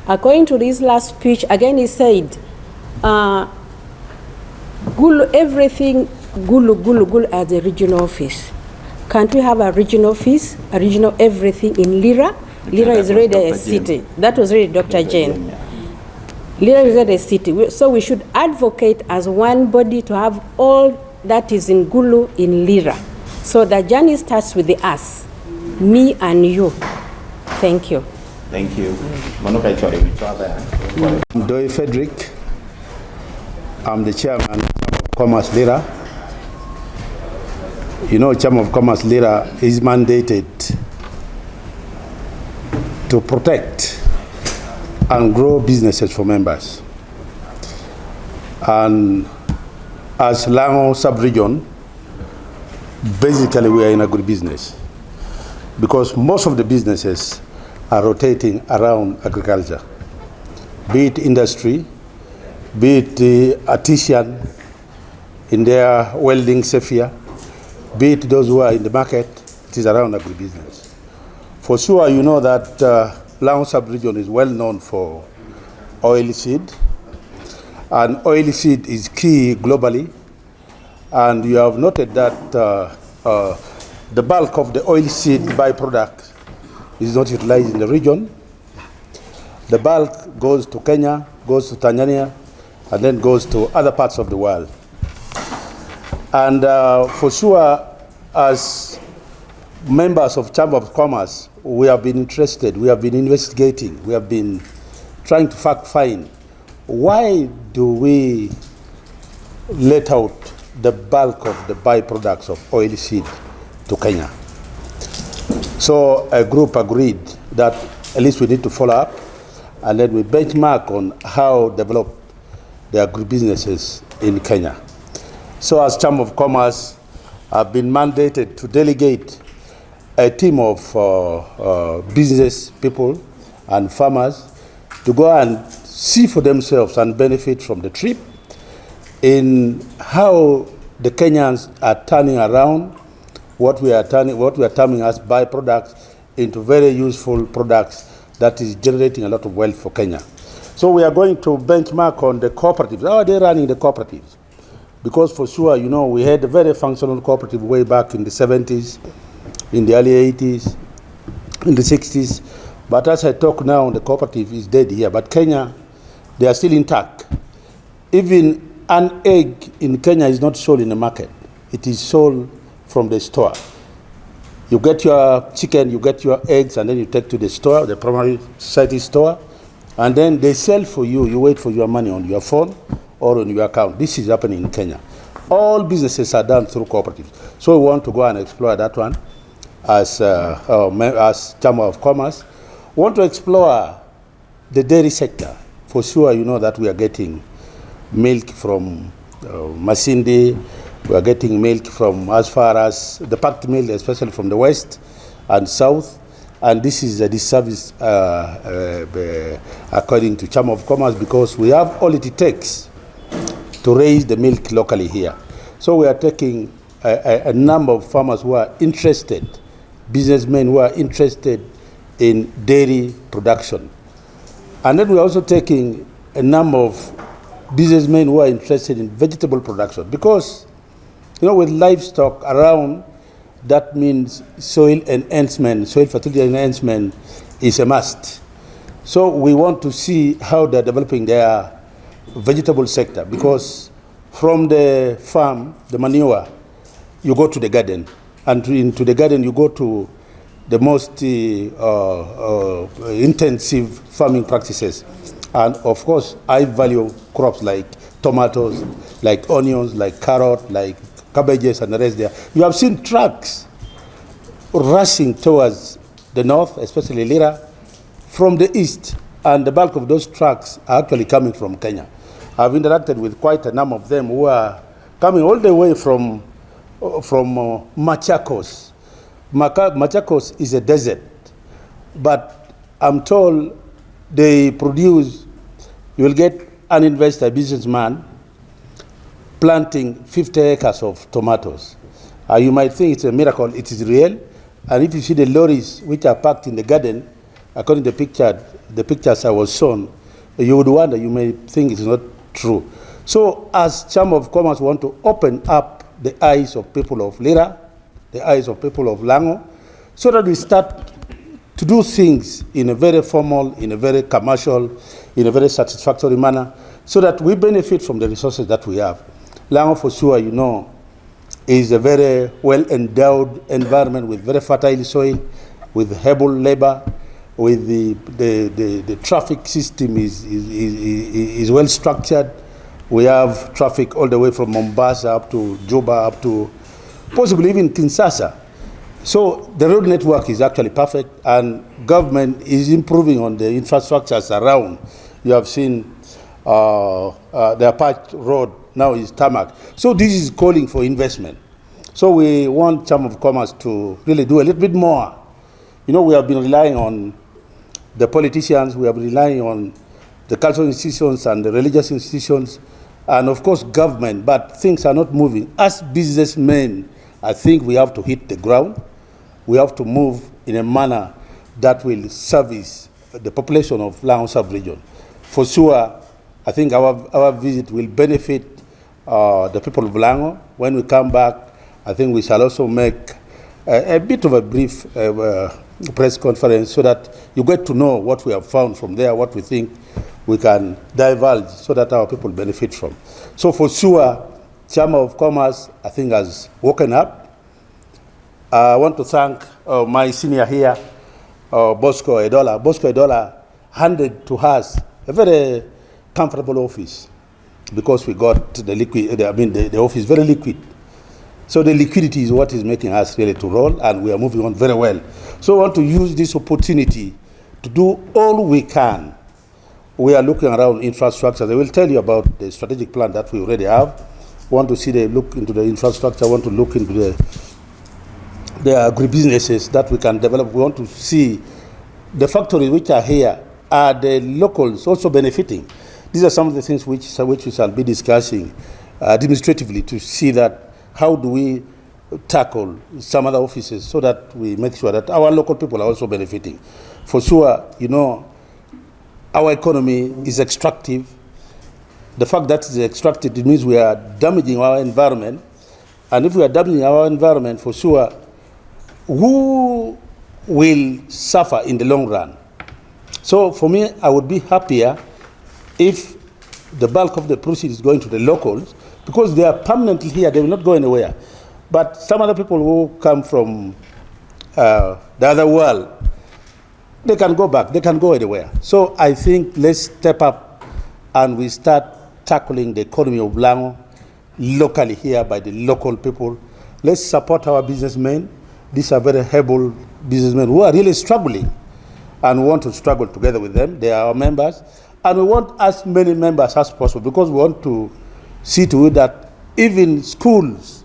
According to this last speech, again he said, Gulu, everything Gulu as a regional office. Can't we have a regional office, a regional everything in Lira? Lira is already a city. That was really Dr. Jane. Lira is already a city. So we should advocate as one body to have all that is in Gulu in Lira. So the journey starts with the us, me and you. Thank you.
Thank you.
I'm Doi Frederick. I'm the chairman of Commerce Lira. You know, Chamber of Commerce Lira is mandated to protect and grow businesses for members. And as Lango sub-region, basically we are in a good business because most of the businesses are rotating around agriculture, be it industry, be it artisan in their welding sphere, be it those who are in the market, it is around agribusiness. For sure, you know that Lango sub-region is well known for oilseed, and oilseed is key globally. And you have noted that the bulk of the oilseed byproduct is not utilized in the region. The bulk goes to Kenya, goes to Tanzania, and then goes to other parts of the world. And for sure, as members of Chamber of Commerce, we have been interested, we have been investigating, we have been trying to fact-find why do we let out the bulk of the byproducts of oilseed to Kenya. So a group agreed that at least we need to follow up, and then we benchmark on how developed the agribusinesses in Kenya. So as Chamber of Commerce, I've been mandated to delegate a team of business people and farmers to go and see for themselves and benefit from the trip in how the Kenyans are turning around what we are terming as byproducts into very useful products that is generating a lot of wealth for Kenya. So we are going to benchmark on the cooperatives. How are they running the cooperatives? Because for sure, you know, we had a very functional cooperative way back in the 70s, in the early 80s, in the 60s. But as I talk now, the cooperative is dead here. But Kenya, they are still intact. Even an egg in Kenya is not sold in the market. It is sold from the store. You get your chicken, you get your eggs, and then you take to the store, the primary society store, and then they sell for you. You wait for your money on your phone or on your account. This is happening in Kenya. All businesses are done through cooperatives. So we want to go and explore that one as Chamber of Commerce. We want to explore the dairy sector. For sure, you know that we are getting milk from Masindi. We are getting milk from as far as the packed milk, especially from the west and south. And this is a disservice according to Chamber of Commerce, because we have all it takes to raise the milk locally here. So we are taking a number of farmers who are interested, businessmen who are interested in dairy production. And then we are also taking a number of businessmen who are interested in vegetable production, because, you know, with livestock around, that means soil enhancement, soil fertility enhancement is a must. So we want to see how they're developing their vegetable sector, because from the farm, the manure, you go to the garden, and into the garden you go to the most intensive farming practices. And of course, high value crops like tomatoes, like onions, like carrot, like cabbages and the rest there. You have seen trucks rushing towards the north, especially Lira, from the east, and the bulk of those trucks are actually coming from Kenya. I've interacted with quite a number of them who are coming all the way from Machakos. Machakos is a desert, but I'm told they produce, you will get an investor, businessman, planting 50 acres of tomatoes. You might think it's a miracle. It is real. And if you see the lorries which are parked in the garden, according to the pictures I was shown, you would wonder, you may think it's not true. So as Chamber of Commerce want to open up the eyes of people of Lira, the eyes of people of Lango, so that we start to do things in a very formal, in a very commercial, in a very satisfactory manner, so that we benefit from the resources that we have. Lango, for sure, you know, is a very well-endowed environment with very fertile soil, with able labor, with the traffic system is well structured. We have traffic all the way from Mombasa up to Juba, up to possibly even Kinshasa. So the road network is actually perfect, and government is improving on the infrastructures around. You have seen the Apache Road now is tarmac. So this is calling for investment. So we want Chamber of Commerce to really do a little bit more. You know, we have been relying on the politicians, we have been relying on the cultural institutions and the religious institutions, and of course government, but things are not moving. As businessmen, I think we have to hit the ground we have to move in a manner that will service the population of Lango sub-region. For sure, I think our visit will benefit the people of Lango. When we come back, I think we shall also make a bit of a brief press conference so that you get to know what we have found from there, what we think we can divulge so that our people benefit from. So for sure, Chamber of Commerce, I think, has woken up. I want to thank my senior here, Bosco Edola. Bosco Edola handed to us a very comfortable office because we got the office very liquid. So the liquidity is what is making us really to roll, and we are moving on very well. So I want to use this opportunity to do all we can. We are looking around infrastructure. They will tell you about the strategic plan that we already have. We want to see the look into the infrastructure. We want to look into the agribusinesses that we can develop. We want to see the factories which are here. Are the locals also benefiting? These are some of the things which we shall be discussing administratively to see that how do we tackle some other offices so that we make sure that our local people are also benefiting. For sure, you know, our economy is extractive. The fact that it's extractive, it means we are damaging our environment. And if we are damaging our environment, for sure, who will suffer in the long run? So for me, I would be happier if the bulk of the proceeds is going to the locals, because they are permanently here, they will not go anywhere. But some other people who come from the other world, they can go back, they can go anywhere. So I think let's step up and we start tackling the economy of Lango locally here by the local people. Let's support our businessmen. These are very able businessmen who are really struggling, and we want to struggle together with them. They are our members, and we want as many members as possible because we want to see to it that even schools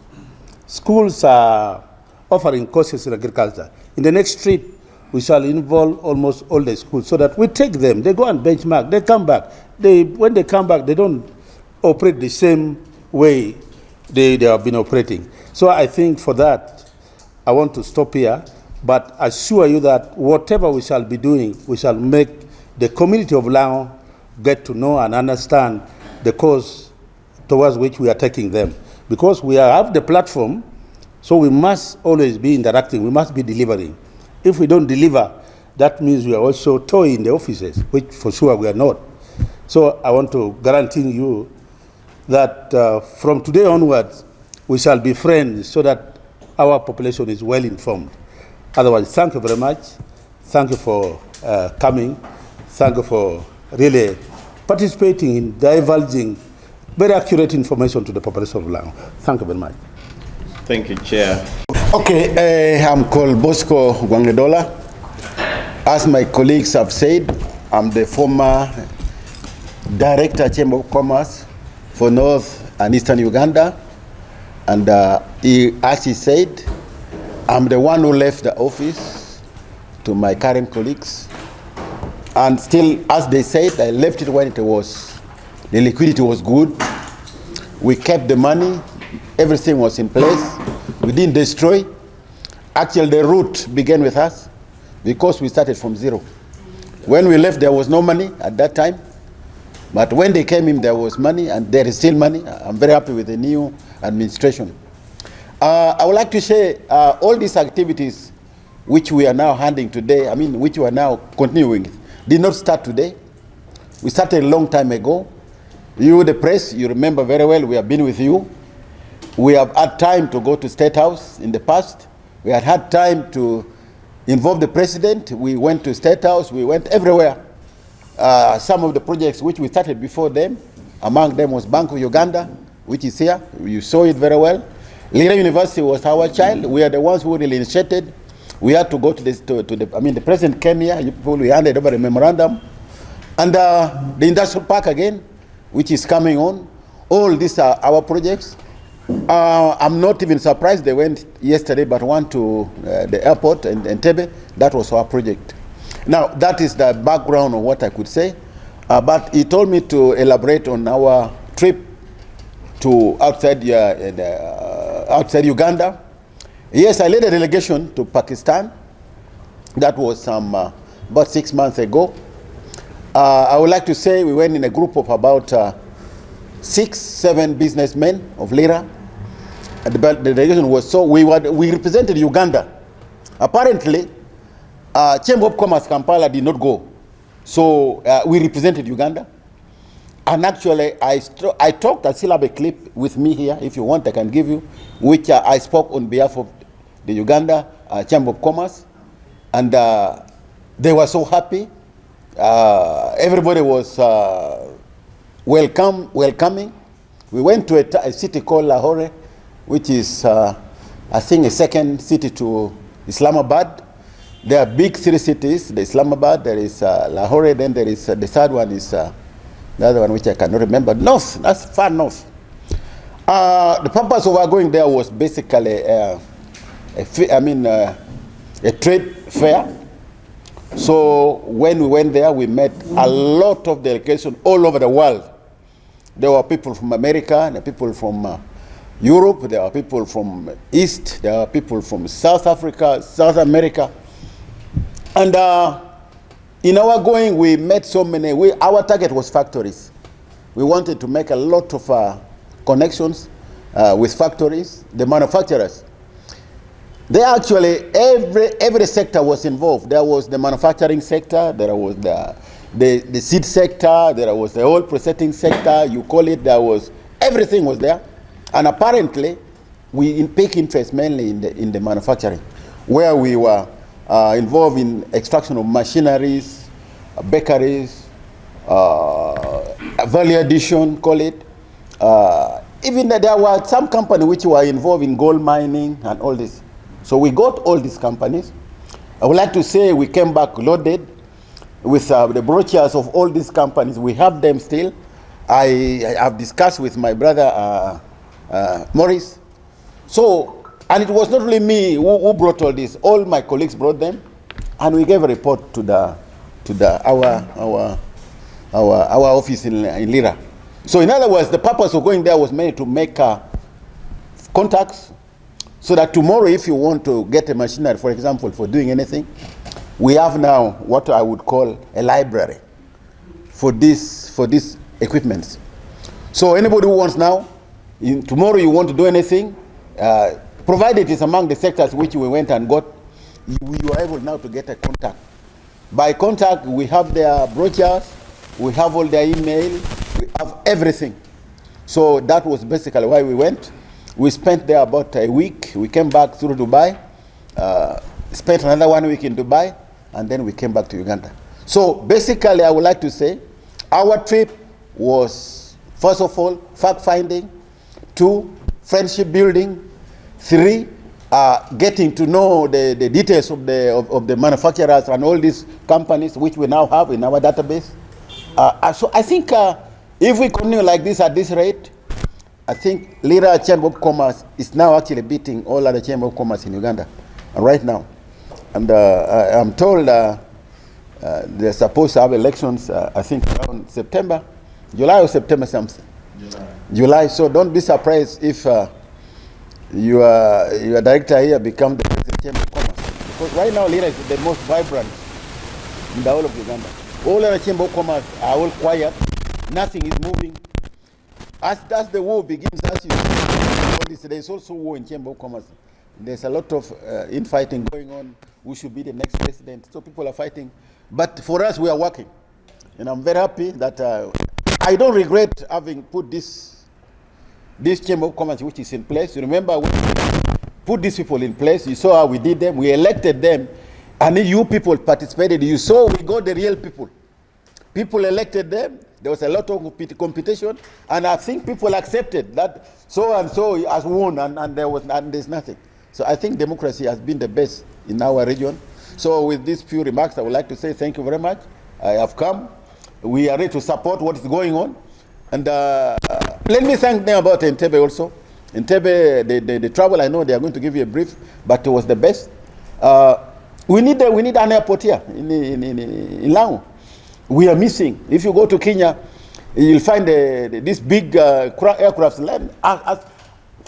are offering courses in agriculture. In the next trip, we shall involve almost all the schools so that we take them, they go and benchmark, they come back. When they come back, they don't operate the same way they have been operating. So I think for that, I want to stop here, but I assure you that whatever we shall be doing, we shall make the community of Lango get to know and understand the cause towards which we are taking them. Because we have the platform, so we must always be interacting, we must be delivering. If we don't deliver, that means we are also toying the offices, which for sure we are not. So I want to guarantee you that from today onwards, we shall be friends so that our population is well informed. Otherwise, thank you very much. Thank you for coming. Thank you for really participating in divulging very accurate information to the population of Lango. Thank you very much.
Thank you, Chair.
Okay, I'm called Bosco Gwangedola. As my colleagues have said, I'm the former Director, Chamber of Commerce for North and Eastern Uganda. And as he said, I'm the one who left the office to my current colleagues. And still, as they said, I left it when the liquidity was good. We kept the money, everything was in place. We didn't destroy. Actually, the root began with us because we started from zero. When we left, there was no money at that time. But when they came in, there was money, and there is still money. I'm very happy with the new administration. I would like to say all these activities which we are now handling today, which we are now continuing, did not start today. We started a long time ago. You, the press, you remember very well, we have been with you. We have had time to go to State House in the past. We had time to involve the president. We went to State House. We went everywhere. Some of the projects which we started before them, among them was Bank of Uganda, which is here. You saw it very well. Lira University was our child. We are the ones who really initiated. We had to go to the president came here. We handed over a memorandum. And the industrial park again, which is coming on. All these are our projects. I'm not even surprised they went yesterday, but went to the airport and Entebbe. That was our project. Now, that is the background of what I could say. But he told me to elaborate on our trip to outside Uganda. Yes, I led a delegation to Pakistan. That was about 6 months ago. I would like to say we went in a group of about 6-7 businessmen of Lira. The delegation was we represented Uganda. Apparently, Chamber of Commerce Kampala did not go, so we represented Uganda. And actually, I talked. I still have a clip with me here. If you want, I can give you, which I spoke on behalf of the Uganda Chamber of Commerce, and they were so happy. Everybody was welcoming. We went to a city called Lahore, which is, I think, a second city to Islamabad. There are big 3 cities: the Islamabad, there is Lahore, then there is the third one is the other one which I cannot remember. North, that's far north. The purpose of our going there was basically a trade fair. So when we went there, we met a lot of delegations all over the world. There were people from America, there were people from Europe, there were people from East, there were people from South Africa, South America. And in our going, we met so many. Our target was factories. We wanted to make a lot of connections with factories, the manufacturers. They actually, every sector was involved. There was the manufacturing sector, there was the seed sector, there was the oil processing sector, you call it, everything was there. And apparently, we take interest mainly in the manufacturing, where we were involved in extraction of machineries, bakeries, value addition, call it. Even there were some companies which were involved in gold mining and all this. So we got all these companies. I would like to say we came back loaded with the brochures of all these companies. We have them still. I have discussed with my brother Morris. So, and it was not only me who brought all this. All my colleagues brought them, and we gave a report to our office in Lira. So, in other words, the purpose of going there was mainly to make contacts, so that tomorrow, if you want to get a machinery, for example, for doing anything, we have now what I would call a library for this equipment. So anybody who wants now, tomorrow you want to do anything, provided it's among the sectors which we went and got, you are able now to get a contact. By contact, we have their brochures, we have all their email, we have everything. So that was basically why we went. We spent there about a week. We came back through Dubai, spent another 1 week in Dubai, and then we came back to Uganda. So basically, I would like to say, our trip was, first of all, fact-finding, 2, friendship building, 3, getting to know the details of the manufacturers and all these companies which we now have in our database. So I think if we continue like this at this rate, I think Lira Chamber of Commerce is now actually beating all other Chamber of Commerce in Uganda right now. And I'm told they're supposed to have elections, I think around September, July or September something. July. So don't be surprised if your director here becomes the president Chamber of Commerce. Because right now Lira is the most vibrant in the whole of Uganda. All other Chamber of Commerce are all quiet. Nothing is moving. As the war begins, as you see, there's also war in Chamber of Commerce. There's a lot of infighting going on. Who should be the next president? So people are fighting. But for us, we are working. And I'm very happy that I don't regret having put this Chamber of Commerce which is in place. You remember when we put these people in place, you saw how we did them. We elected them. And you people participated. You saw we got the real people. People elected them. There was a lot of competition, and I think people accepted that so and so has won, and there's nothing. So I think democracy has been the best in our region. So with these few remarks, I would like to say thank you very much. I have come. We are ready to support what is going on, and let me thank them about Entebbe also. Entebbe, the travel, I know they are going to give you a brief, but it was the best. We need an airport here in Lamu. We are missing. If you go to Kenya, you'll find this big aircraft land.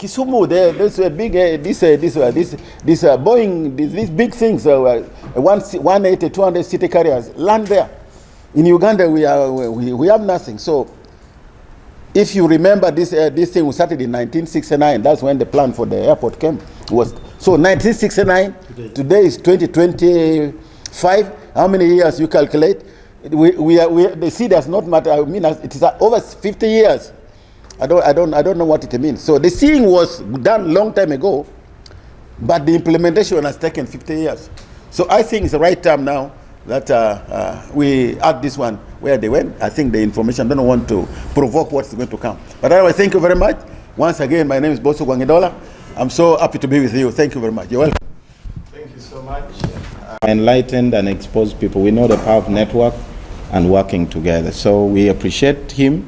Kisumu, there's a big, this Boeing, these big things, 180, 200 city carriers land there. In Uganda, we have nothing. So, if you remember, this thing was started in 1969. That's when the plan for the airport came. So 1969. Today is 2025. How many years you calculate? The seed does not matter. I mean, it is over 50 years. I don't know what it means. So the seeing was done long time ago, but the implementation has taken 50 years. So I think it's the right time now that we add this one where they went. I think the information, I don't want to provoke what's going to come. But anyway, thank you very much. Once again, my name is Boso Gwangedola. I'm so happy to be with you. Thank you very much. You're welcome.
Thank you so much. Enlightened and exposed people. We know the power of network and working together. So we appreciate him,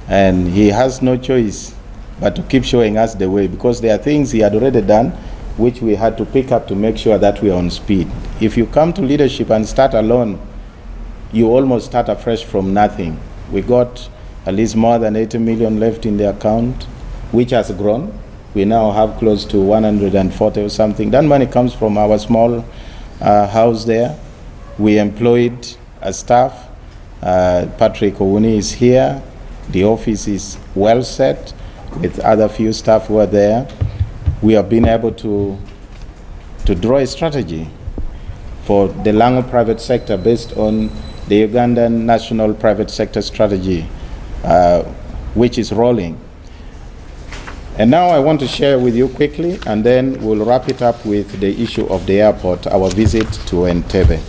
and he has no choice but to keep showing us the way, because there are things he had already done which we had to pick up to make sure that we are on speed. If you come to leadership and start alone, you almost start afresh from nothing. We got at least more than 80 million left in the account, which has grown. We now have close to 140 or something. That money comes from our small house there. We employed a staff. Patrick Owuni is here. The office is well set with other few staff who are there. We have been able to draw a strategy for the Lango private sector based on the Ugandan National Private Sector Strategy, which is rolling. And now I want to share with you quickly, and then we'll wrap it up with the issue of the airport, our visit to Entebbe.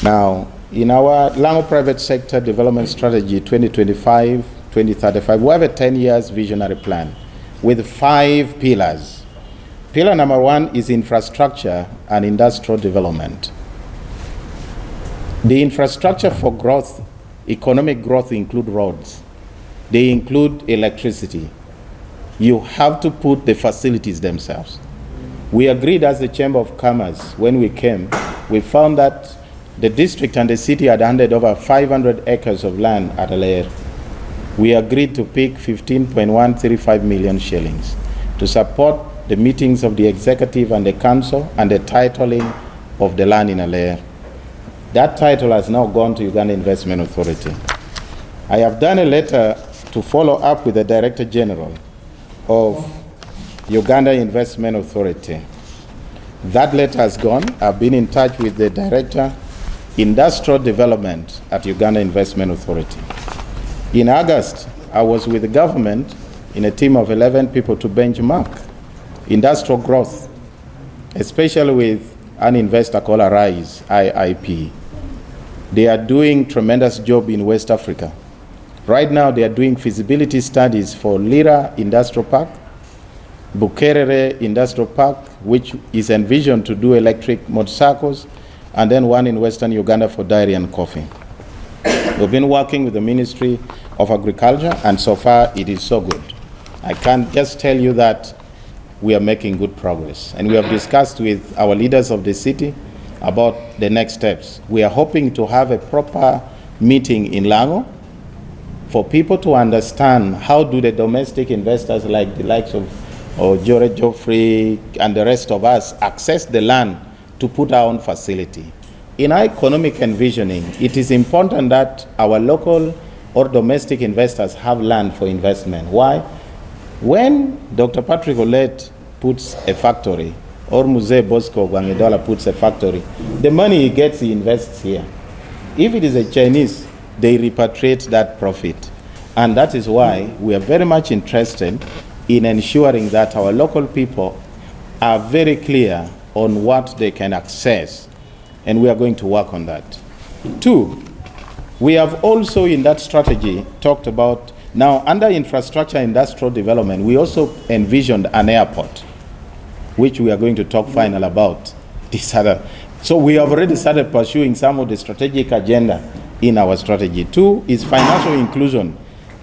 Now, in our Lango Private Sector Development Strategy 2025-2035, we have a 10 years visionary plan with 5 pillars. Pillar number 1 is infrastructure and industrial development. The infrastructure for growth, economic growth, include roads. They include electricity. You have to put the facilities themselves. We agreed as the Chamber of Commerce, when we came, we found that the district and the city had handed over 500 acres of land at Lira. We agreed to pick 15.135 million shillings to support the meetings of the executive and the council and the titling of the land in Lira. That title has now gone to Uganda Investment Authority. I have done a letter to follow up with the Director General of Uganda Investment Authority. That letter has gone. I've been in touch with the Director, Industrial Development at Uganda Investment Authority. In August, I was with the government in a team of 11 people to benchmark industrial growth, especially with an investor called Arise, IIP. They are doing tremendous job in West Africa. Right now, they are doing feasibility studies for Lira Industrial Park, Bukerere Industrial Park, which is envisioned to do electric motorcycles, and then one in Western Uganda for dairy and coffee. We've been working with the Ministry of Agriculture, and so far it is so good. I can just tell you that we are making good progress. And we have discussed with our leaders of the city about the next steps. We are hoping to have a proper meeting in Lango for people to understand how do the domestic investors like the likes of Jore Joffrey and the rest of us access the land to put our own facility. In our economic envisioning, it is important that our local or domestic investors have land for investment. Why? When Dr. Patrick Olet puts a factory, or Muse Bosco Gwangedola puts a factory, the money he gets, he invests here. If it is a Chinese, they repatriate that profit. And that is why we are very much interested in ensuring that our local people are very clear on what they can access. And we are going to work on that. 2, we have also in that strategy talked about, now under infrastructure industrial development, we also envisioned an airport, which we are going to talk final about this other. So we have already started pursuing some of the strategic agenda in our strategy. 2 is financial inclusion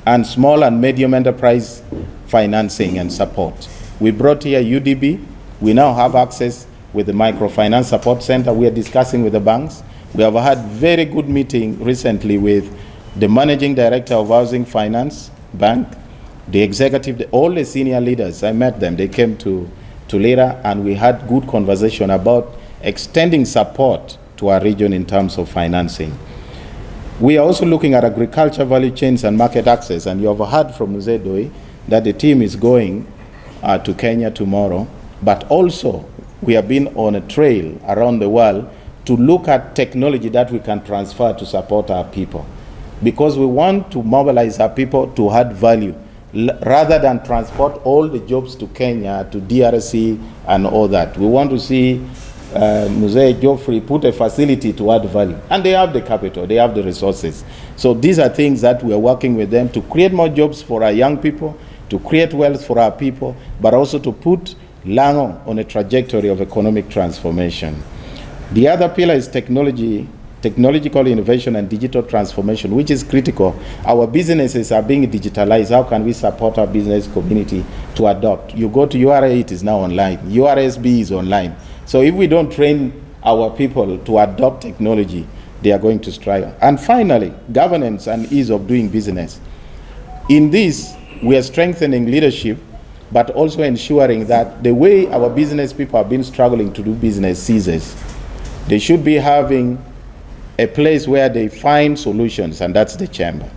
and small and medium enterprise financing and support. We brought here UDB. We now have access with the Microfinance Support Center. We are discussing with the banks. We have had very good meeting recently with the Managing Director of Housing Finance Bank, the executive, all the senior leaders, I met them. They came to Lira, and we had good conversation about extending support to our region in terms of financing. We are also looking at agriculture value chains and market access, and you have heard from Mzee that the team is going to Kenya tomorrow, but also we have been on a trail around the world to look at technology that we can transfer to support our people, because we want to mobilize our people to add value rather than transport all the jobs to Kenya, to DRC and all that. We want to see Mzee Geoffrey put a facility to add value, and they have the capital, they have the resources. So these are things that we are working with them to create more jobs for our young people, to create wealth for our people, but also to put Lango on a trajectory of economic transformation. The other pillar is technological innovation and digital transformation, which is critical. Our businesses are being digitalized. How can we support our business community to adopt? You go to URA, it is now online. URSB is online. So if we don't train our people to adopt technology, they are going to struggle. And finally, governance and ease of doing business. In this, we are strengthening leadership, but also ensuring that the way our business people have been struggling to do business ceases. They should be having a place where they find solutions, and that's the chamber.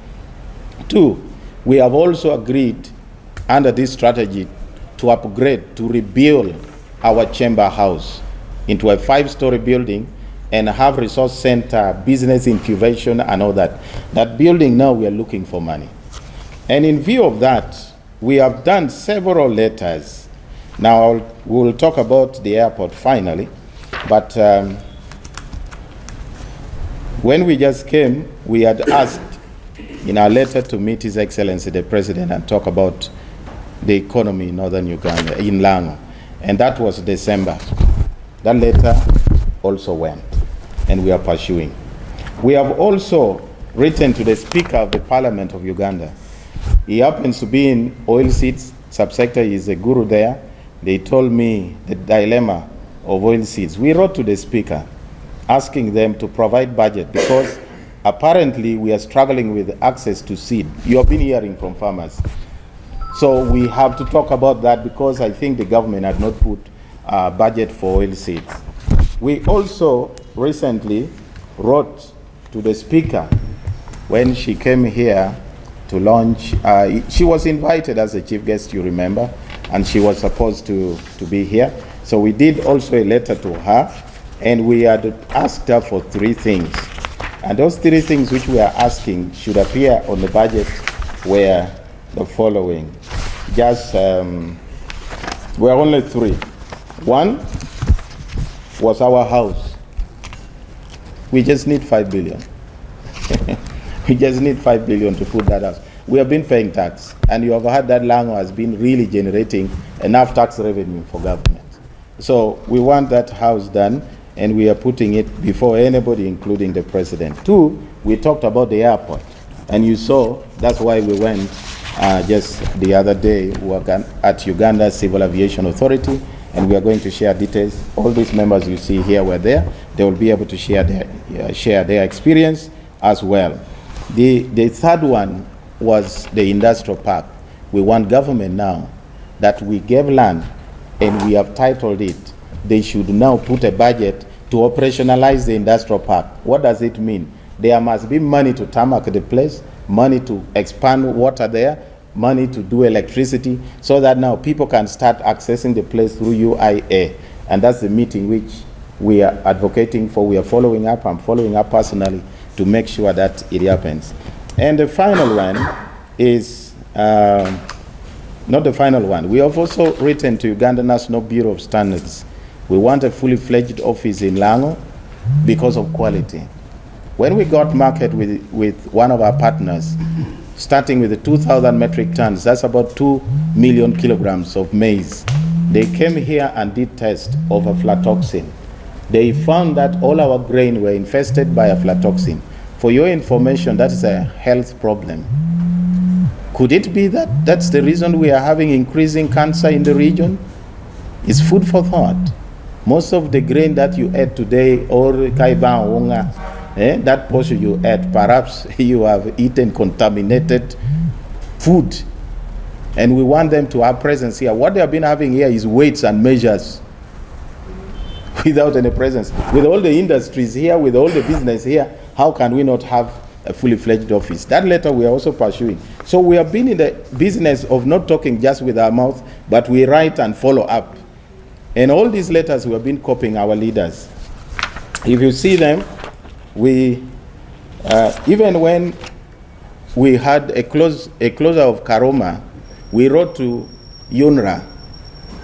2, we have also agreed under this strategy to upgrade, to rebuild our chamber house into a 5-story building and have resource center, business incubation and all that. That building now we are looking for money. And in view of that, we have done several letters. Now we'll talk about the airport finally, but when we just came, we had asked in our letter to meet His Excellency the President and talk about the economy in northern Uganda, in Lango. And that was December. That letter also went, and we are pursuing. We have also written to the Speaker of the Parliament of Uganda. He happens to be in oilseeds subsector. He is a guru there. They told me the dilemma of oilseeds. We wrote to the Speaker asking them to provide budget, because apparently we are struggling with access to seed. You have been hearing from farmers. So we have to talk about that, because I think the government had not put a budget for oilseeds. We also recently wrote to the Speaker when she came here to launch. She was invited as a chief guest, you remember, and she was supposed to be here. So we did also a letter to her, and we had asked her for 3 things. And those 3 things which we are asking should appear on the budget were the following. Just, were only 3. 1 was our house. We just need 5 billion. We just need 5 billion to put that house. We have been paying tax, and you have heard that Lango has been really generating enough tax revenue for government. So we want that house done, and we are putting it before anybody, including the President. 2, we talked about the airport, and you saw that's why we went just the other day at Uganda Civil Aviation Authority, and we are going to share details. All these members you see here were there. They will be able to share their experience as well. The 3rd one was the industrial park. We want government now that we gave land and we have titled it. They should now put a budget to operationalize the industrial park. What does it mean? There must be money to tarmac the place, money to expand water there, money to do electricity, so that now people can start accessing the place through UIA. And that's the meeting which we are advocating for. We are following up. I'm following up personally to make sure that it happens. And the final one is, not the final one. We have also written to Uganda National Bureau of Standards. We want a fully fledged office in Lango because of quality. When we got market with one of our partners, starting with the 2,000 metric tons, that's about 2 million kilograms of maize. They came here and did tests of aflatoxin. They found that all our grain were infested by aflatoxin. For your information, that is a health problem. Could it be that that's the reason we are having increasing cancer in the region? It's food for thought. Most of the grain that you ate today, or kaiban wonga, that portion you ate, perhaps you have eaten contaminated food. And we want them to have presence here. What they have been having here is weights and measures without any presence. With all the industries here, with all the business here, how can we not have a fully fledged office? That letter we are also pursuing. So we have been in the business of not talking just with our mouth, but we write and follow up. And all these letters we have been copying our leaders. If you see them, we, even when we had a closure of Karoma, we wrote to UNRWA,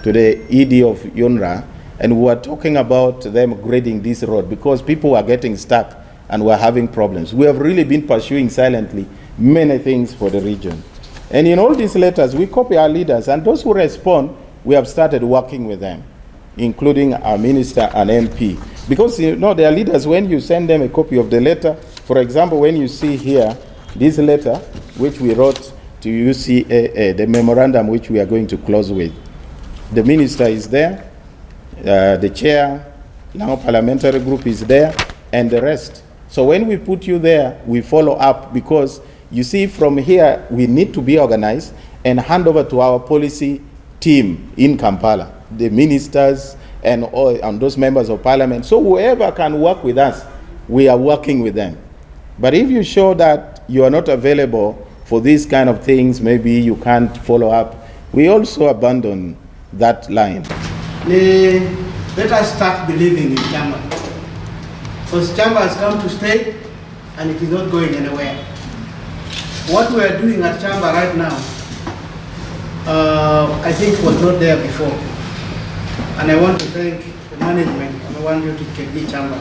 to the ED of UNRWA, and we were talking about them grading this road because people were getting stuck and were having problems. We have really been pursuing silently many things for the region. And in all these letters, we copy our leaders, and those who respond, we have started working with them, including our minister and MP. Because they are leaders, when you send them a copy of the letter, for example, when you see here, this letter, which we wrote to UCAA, the memorandum which we are going to close with, the minister is there, the chair, now parliamentary group is there, and the rest. So when we put you there, we follow up, because you see from here, we need to be organized and hand over to our policy team in Kampala, the ministers and those members of parliament. So whoever can work with us, we are working with them. But if you show that you are not available for these kind of things, maybe you can't follow up, we also abandon that line.
Let us start believing in Chamba. Because Chamba has come to stay and it is not going anywhere. What we are doing at Chamba right now, I think was not there before. And I want to thank the management, and I want you to check the Chamba.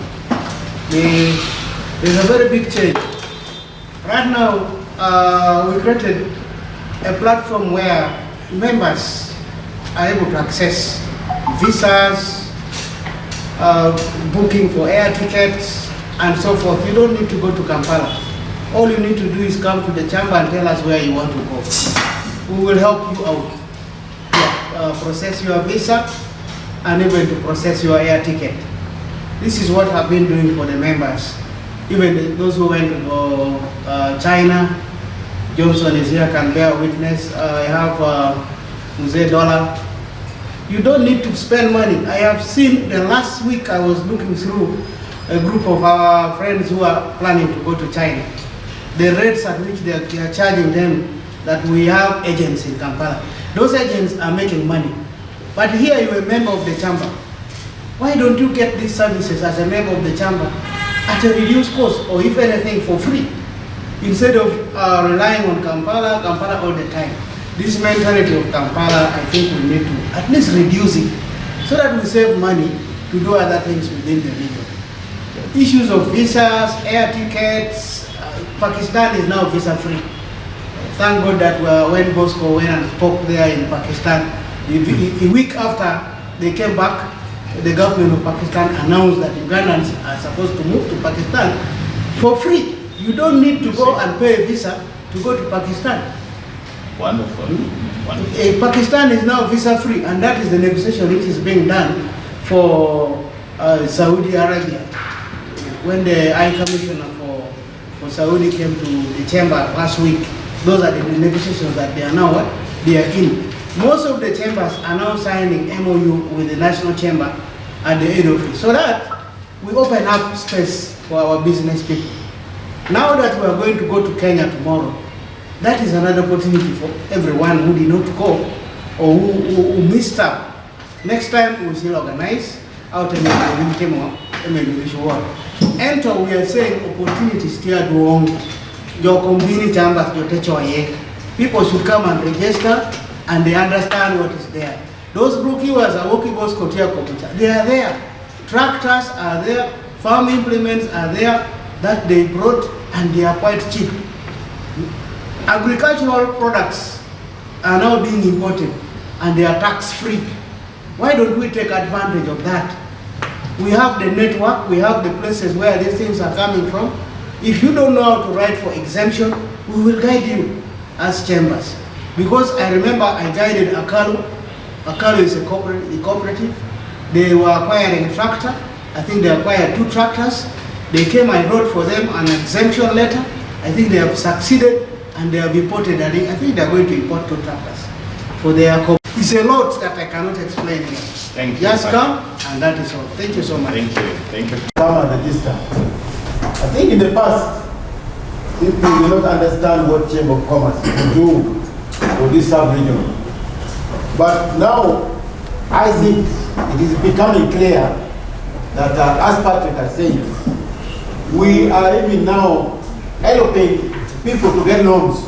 There's a very big change. Right now, we created a platform where members are able to access visas, booking for air tickets, and so forth. You don't need to go to Kampala. All you need to do is come to the chamber and tell us where you want to go. We will help you out. Process your visa and even to process your air ticket. This is what I've been doing for the members. Even those who went to China, Johnson is here, can bear witness. I have Mzee Dollar. You don't need to spend money. I have seen the last week I was looking through a group of our friends who are planning to go to China. The rates at which they are charging them, that we have agents in Kampala. Those agents are making money. But here you're a member of the chamber. Why don't you get these services as a member of the chamber at a reduced cost, or if anything for free, instead of relying on Kampala all the time? This mentality of Kampala, I think we need to at least reduce it so that we save money to do other things within the region. Issues of visas, air tickets, Pakistan is now visa free. Thank God that when Bosco went and spoke there in Pakistan, a week after they came back, the government of Pakistan announced that Ugandans are supposed to move to Pakistan for free. You don't need to go and pay a visa to go to Pakistan.
Wonderful.
Pakistan is now visa free, and that is the negotiation which is being done for Saudi Arabia. When the High Commissioner for Saudi came to the chamber last week, those are the negotiations that they are now in. Most of the chambers are now signing MOU with the National Chamber at the head office, so that we open up space for our business people. Now that we are going to go to Kenya tomorrow, that is another opportunity for everyone who did not go or who missed out. Next time we will organize out in the world. And so we are saying opportunities here do your community chambers, your teacher. People should come and register, and they understand what is there. Those brookkeepers are working both Kotia Kopucha. They are there. Tractors are there, farm implements are there that they brought, and they are quite cheap. Agricultural products are now being imported, and they are tax-free. Why don't we take advantage of that? We have the network, we have the places where these things are coming from. If you don't know how to write for exemption, we will guide you as chambers. Because I remember I guided Akalu. Akalu is a cooperative. They were acquiring a tractor. I think they acquired 2 tractors. They came, I wrote for them an exemption letter. I think they have succeeded, and they have imported, I think they are going to import 2 tractors. for their it's a lot that I cannot explain here.
Thank you.
Just come, and that is all. Thank you so much.
Thank you. Thank you.
Come at the distance. I think in the past, people do not understand what Chamber of Commerce can do for this sub-region. But now, I think it is becoming clear that, as Patrick has said, we are even now helping people to get loans.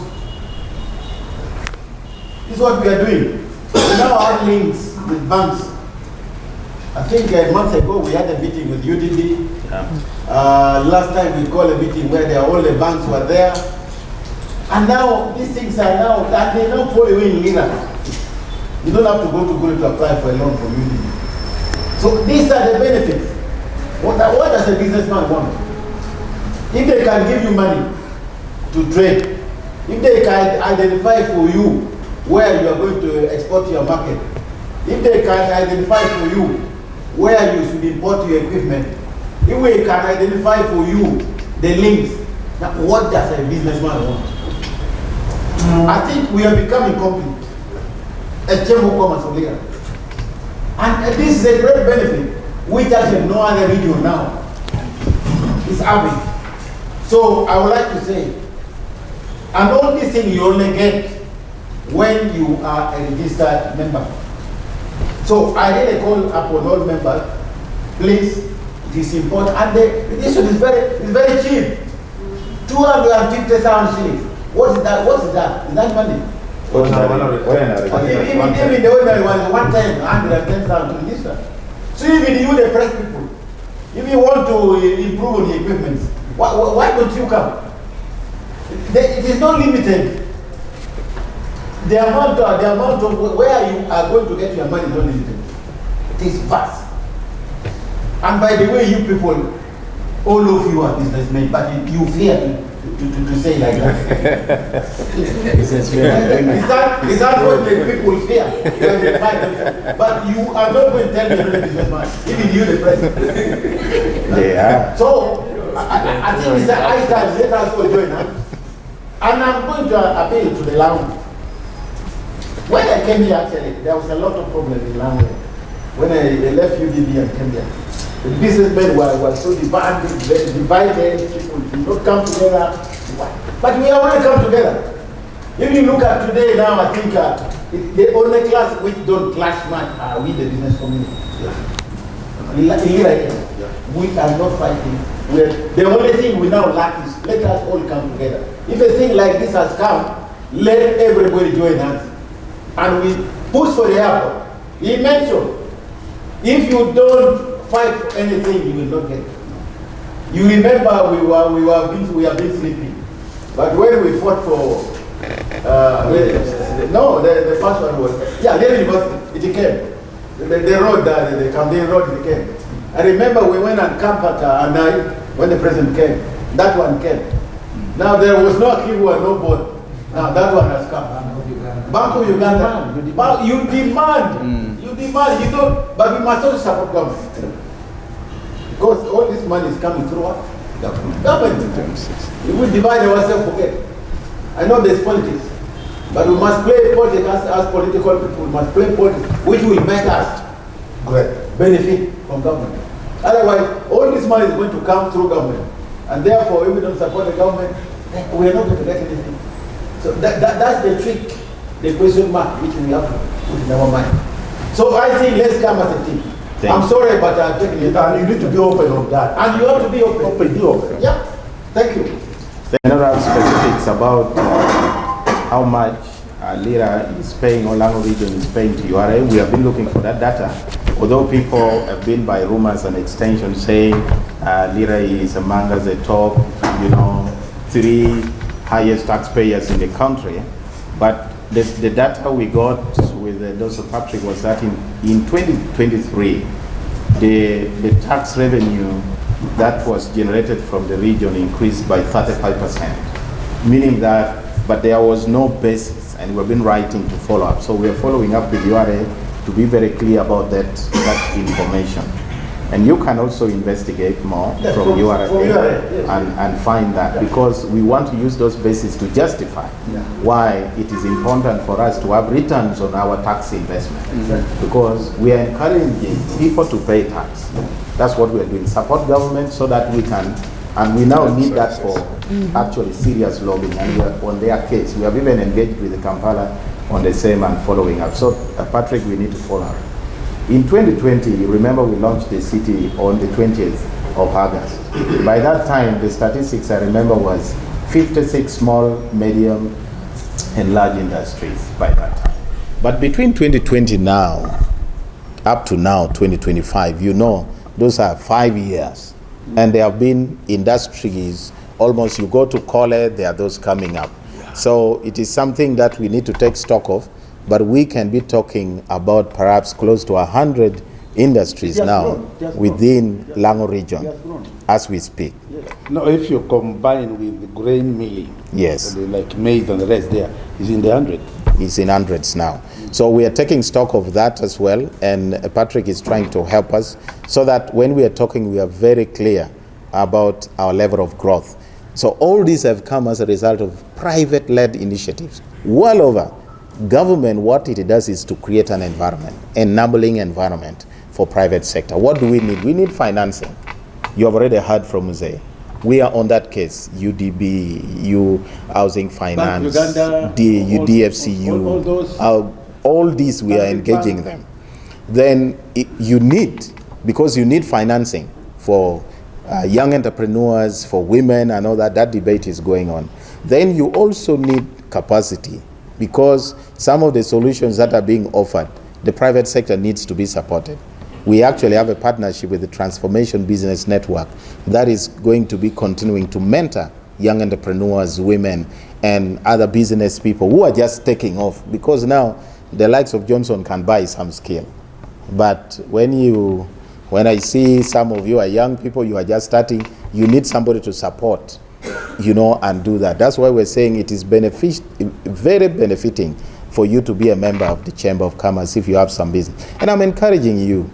This is what we are doing. We now have links with banks. I think a month ago we had a meeting with UDB. Last time we called a meeting where all the banks were there. And now these things are now, and they now fall away in Lira. You don't have to go to Gulu to apply for a loan from UDB. So these are the benefits. What does a businessman want? If they can give you money to trade, if they can identify for you where you are going to export your market, if they can identify for you where you should import your equipment, if we can identify for you the links, now what does a businessman want? I think we are becoming complete. A Chamber of Commerce of Lira. And this is a great benefit, which actually no other region now is having. So I would like to say, and all these things you only get when you are a registered member. So I really call upon all members, please, it is important. And the registration is very cheap. 250,000 shillings. What is that? What is that? Is that money?
Even
the ordinary one is 110,000 to register. So even you, the press people, if you want to improve on the equipment, why don't you come? It is not limited. The amount of where you are going to get your money is not limited. It is vast. And by the way, you people, all of you are businessmen, but you fear to say like that. Is that what the people fear? But you are not going to tell me you're a businessman, even you, the president.
Yeah.
So I think it's high time let us all join hands. And I'm going to appeal to the land. When I came here, actually, there was a lot of problems in land. When I left UDB and came here, the businessmen were so divided, people did not come together. But we have already come together. If you look at today now, I think the only class which don't clash much are we, the business community. We are not fighting. The only thing we now lack is let us all come together. If a thing like this has come, let everybody join us. And we push for the airport. He mentioned, if you don't fight for anything, you will not get it. You remember we have been sleeping. But when we fought for, the first one was, Lira University, it came. The road, the Camden road, it came. I remember we went and camped at Anai when the president came. That one came. Now there was no Kivu and no boat. Now that one has come. Bank of Uganda. You demand. You demand. You don't. But we must also support government. Because all this money is coming through what? Government. If we divide ourselves, forget. I know there's politics. But we must play politics as political people. We must play politics which will make us benefit from government. Otherwise, all this money is going to come through government. And therefore, if we don't support the government, we are not going to get anything. So that's the trick, the question mark, which we have to put in our mind. So I think let's come as a team. I'm sorry, but I'm taking it.
And you need to be open on that.
And you have to be open.
Be open.
Yeah. Thank you.
Another specifics about how much Lira is paying, or Lango region is paying to URA. We have been looking for that data. Although people have been by rumors and extensions saying Lira is among us the top, 3 highest taxpayers in the country. But the data we got with Dr. Patrick was that in 2023, the tax revenue that was generated from the region increased by 35%, meaning that, but there was no basis, and we've been writing to follow up. So we are following up with URA to be very clear about that information. And you can also investigate more from URA and find that, because we want to use those bases to justify why it is important for us to have returns on our tax investment. Because we are encouraging people to pay tax. That's what we are doing. Support government so that we can, and we now need that for actually serious lobbying, and we are on their case. We have even engaged with the Kampala on the same and following up. So Patrick, we need to follow up. In 2020, remember we launched the city on the 20th of August. By that time, the statistics I remember was 56 small, medium, and large industries by that time. But between 2020 now, up to now, 2025, you know, those are 5 years. And there have been industries, almost you go to college, there are those coming up. So it is something that we need to take stock of. But we can be talking about perhaps close to 100 industries now within Lango region as we speak.
No, if you combine with the grain milling,
yes,
like maize and the rest, there is in the hundreds.
It's in hundreds now. So we are taking stock of that as well, and Patrick is trying to help us so that when we are talking, we are very clear about our level of growth. So all these have come as a result of private-led initiatives well over. Government, what it does is to create an environment, enabling environment for private sector. What do we need? We need financing. You have already heard from Mzee. We are on that case. UDB, U Housing Finance, DFCU, all these we are engaging them. Then you need, because you need financing for young entrepreneurs, for women and all that, that debate is going on. Then you also need capacity, because some of the solutions that are being offered, the private sector needs to be supported. We actually have a partnership with the Transformation Business Network that is going to be continuing to mentor young entrepreneurs, women, and other business people who are just taking off, because now the likes of Johnson can buy some skill. But when I see some of you are young people, you are just starting, you need somebody to support, you know, and do that. That's why we're saying it is very benefiting for you to be a member of the Chamber of Commerce if you have some business. And I'm encouraging you,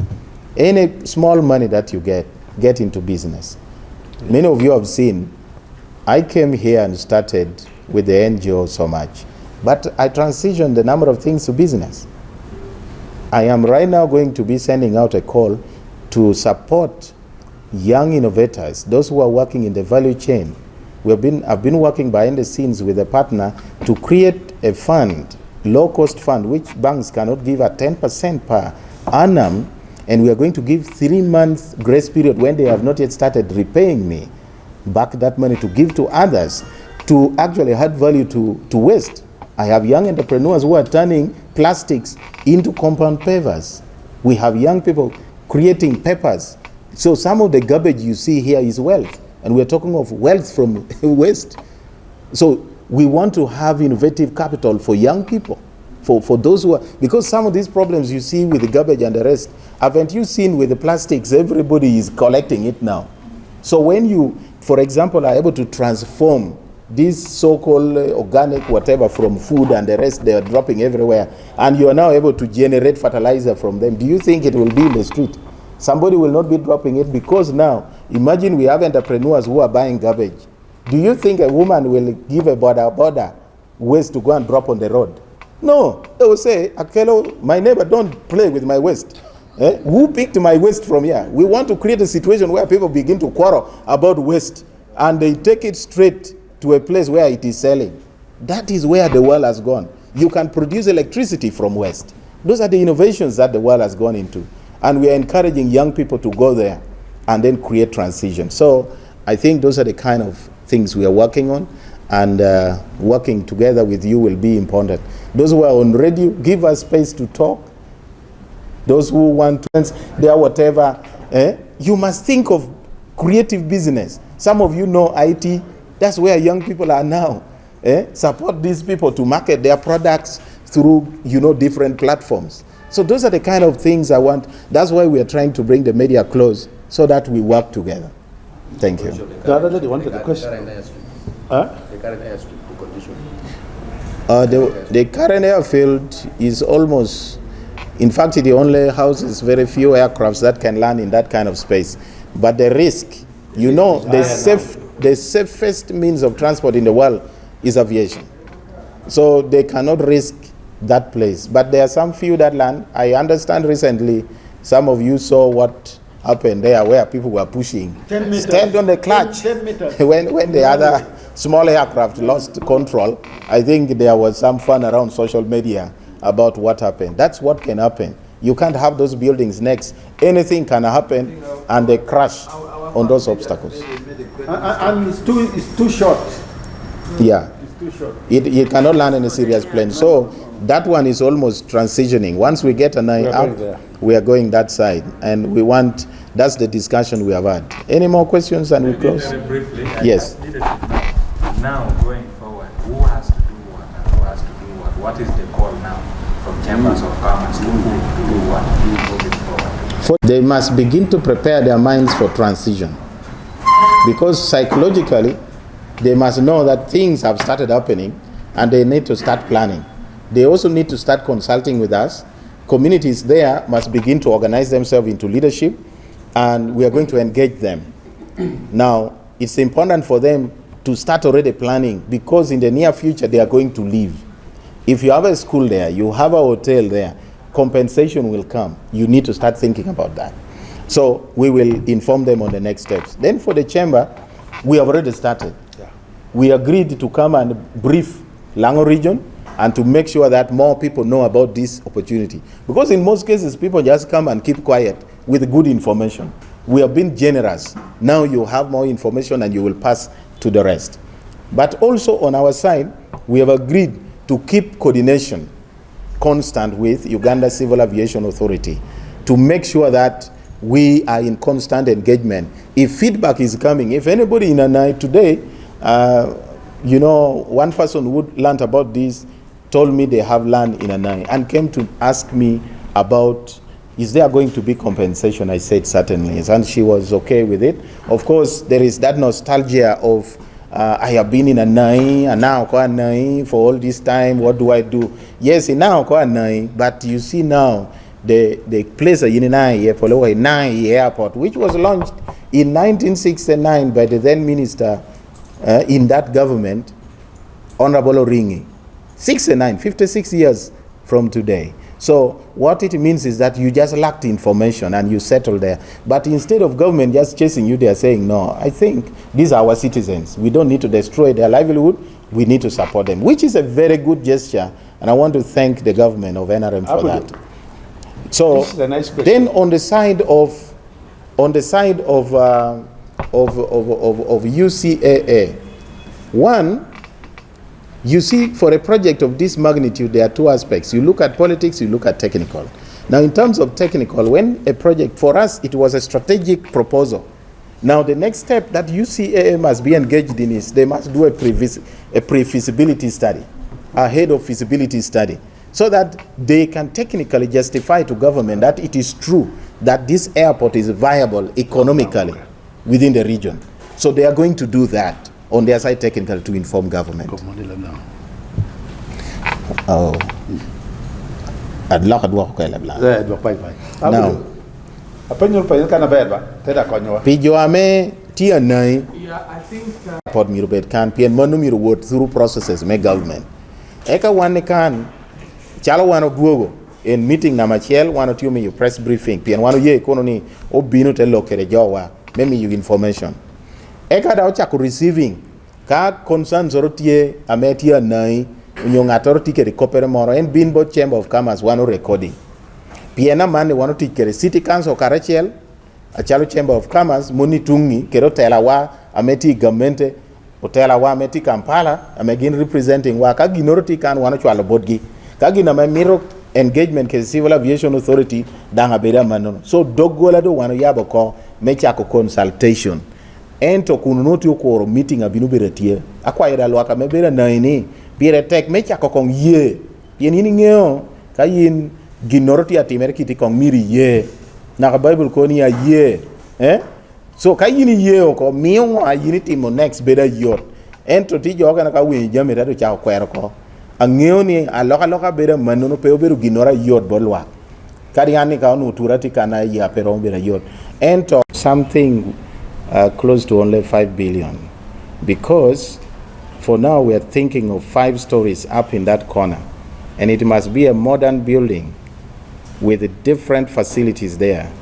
any small money that you get into business. Many of you have seen, I came here and started with the NGO so much, but I transitioned a number of things to business. I am right now going to be sending out a call to support young innovators, those who are working in the value chain. I've been working behind the scenes with a partner to create a fund, low-cost fund, which banks cannot give at 10% per annum, and we are going to give 3 months grace period when they have not yet started repaying me back that money to give to others to actually add value to waste. I have young entrepreneurs who are turning plastics into compound pavers. We have young people creating papers. So some of the garbage you see here is wealth. And we're talking of wealth from waste. So we want to have innovative capital for young people, for those who are, because some of these problems you see with the garbage and the rest, haven't you seen with the plastics, everybody is collecting it now. So when you, for example, are able to transform this so-called organic whatever from food and the rest they are dropping everywhere, and you are now able to generate fertilizer from them, do you think it will be in the street? Somebody will not be dropping it, because now, imagine we have entrepreneurs who are buying garbage. Do you think a woman will give a border waste to go and drop on the road? No, they will say, Akelo, my neighbor, don't play with my waste. Who picked my waste from here? We want to create a situation where people begin to quarrel about waste, and they take it straight to a place where it is selling. That is where the world has gone. You can produce electricity from waste. Those are the innovations that the world has gone into. And we are encouraging young people to go there and then create transition. So I think those are the kind of things we are working on, and working together with you will be important. Those who are on radio, give us space to talk. Those who want to, there whatever, you must think of creative business. Some of you know IT, that's where young people are now. Support these people to market their products through, different platforms. So those are the kind of things I want. That's why we are trying to bring the media close, so that we work together. Thank you.
The other lady wanted a question.
The current airstrip, the condition.
The current airfield is almost In fact, it only houses very few aircrafts that can land in that kind of space. But the risk, you know, the safest means of transport in the world is aviation. So they cannot risk that place. But there are some few that land. I understand recently, some of you saw what happened there where people were pushing.
10 meters.
Stand on the clutch.
10 meters.
when the other small aircraft lost control, I think there was some fun around social media about what happened. That's what can happen. You can't have those buildings next. Anything can happen and they crash on those obstacles.
And it's too short.
Yeah.
It's too short.
It cannot land in a serious plane. So that one is almost transitioning. Once we get Anai up, we are going that side. And we want, that's the discussion we have had. Any more questions and we close?
Very briefly,
Yes.
Now going forward, who has to do what and who has to do what? What is the call now from chambers of commerce to who to do what moving forward?
They must begin to prepare their minds for transition. Because psychologically, they must know that things have started happening and they need to start planning. They also need to start consulting with us. Communities there must begin to organize themselves into leadership, and we are going to engage them. Now, it's important for them to start already planning, because in the near future they are going to leave. If you have a school there, you have a hotel there, compensation will come. You need to start thinking about that. So we will inform them on the next steps. Then for the chamber, we have already started. Yeah. We agreed to come and brief Lango region and to make sure that more people know about this opportunity. Because in most cases, people just come and keep quiet with good information. We have been generous. Now you have more information and you will pass to the rest. But also on our side, we have agreed to keep coordination constant with Uganda Civil Aviation Authority to make sure that we are in constant engagement. If feedback is coming, if anybody in Anai today, you know, one person who learned about this told me they have land in Anai and came to ask me about, is there going to be compensation? I said certainly, and she was okay with it. Of course, there is that nostalgia of, I have been in Anai, and now Anai for all this time, what do I do? Yes, now Anai, but you see now, the place in Anai Airport, which was launched in 1969 by the then minister in that government, Honorable Oringi. 69, 56 years from today. So what it means is that you just lacked information and you settled there. But instead of government just chasing you, they are saying, no, I think these are our citizens. We don't need to destroy their livelihood. We need to support them, which is a very good gesture. And I want to thank the government of NRM for that. So
this is a nice question.
Then on the side of UCAA, one, you see, for a project of this magnitude, there are two aspects. You look at politics, you look at technical. Now, in terms of technical, when a project, for us, it was a strategic proposal. Now, the next step that UCAA must be engaged in is they must do a pre-feasibility study, ahead of feasibility study, so that they can technically justify to government that it is true that this airport is viable economically within the region. So they are going to do that on their side technical to inform government. Oh. Now, Pijoame Tianai Port Mirubet can Pian Monumiru word through processes make government. Eka one can Chalo one of Google in meeting Namachel, one or two me you press briefing, Pian one ye economy or Bino Telokere Jawa, maybe you information. Eka Dauchaku receiving ka concerns orotie ametia nai unyong authority ke recopere moro en binbo chamber of commerce one recording. Piena man one tikere city council Karachiel, a chalo chamber of commerce moni tungi kero tela wa ameti government hotela wa ameti Kampala amegin representing wa ka ginoroti kan one chwalo bodgi ka gina miro engagement ke civil aviation authority danga beda manono. So dogola do one yabo ko mechako consultation. Ento kununoti okoro meeting abinu beretie akwa ira lwaka mebera naini pire tek mecha kokong ye yen ini ngeo ka yin ginoroti atimere kiti kong miri ye na ka bible ko ni ye so ka yin ye oko miyo a yin timo next beda yot ento ti joga na ka wi jamira do cha kwero ko angeo ni aloka beda manono pe oberu ginora yot bolwa Kariani ka onu turati kana ya perombe na yot. Enter something close to only 5 billion. Because for now we are thinking of 5 stories up in that corner. And it must be a modern building with different facilities there.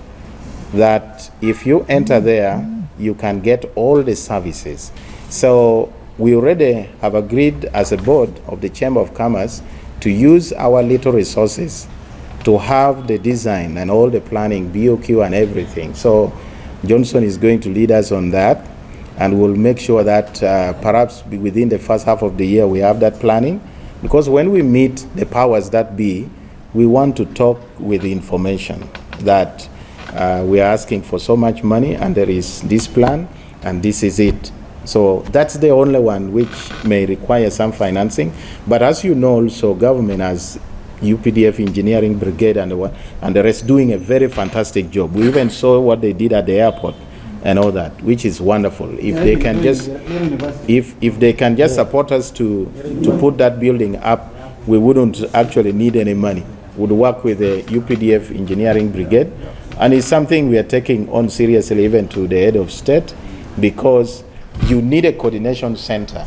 That if you enter there, you can get all the services. So we already have agreed as a board of the Chamber of Commerce to use our little resources to have the design and all the planning, BOQ and everything. So Johnson is going to lead us on that, and we'll make sure that perhaps within the first half of the year we have that planning, because when we meet the powers that be, we want to talk with the information that we are asking for so much money and there is this plan and this is it. So that's the only one which may require some financing. But as you know, also government has UPDF Engineering Brigade and the rest doing a very fantastic job. We even saw what they did at the airport and all that, which is wonderful. If they can just, if they can just support us to put that building up, we wouldn't actually need any money. We'd work with the UPDF Engineering Brigade, and it's something we are taking on seriously even to the head of state, because you need a coordination center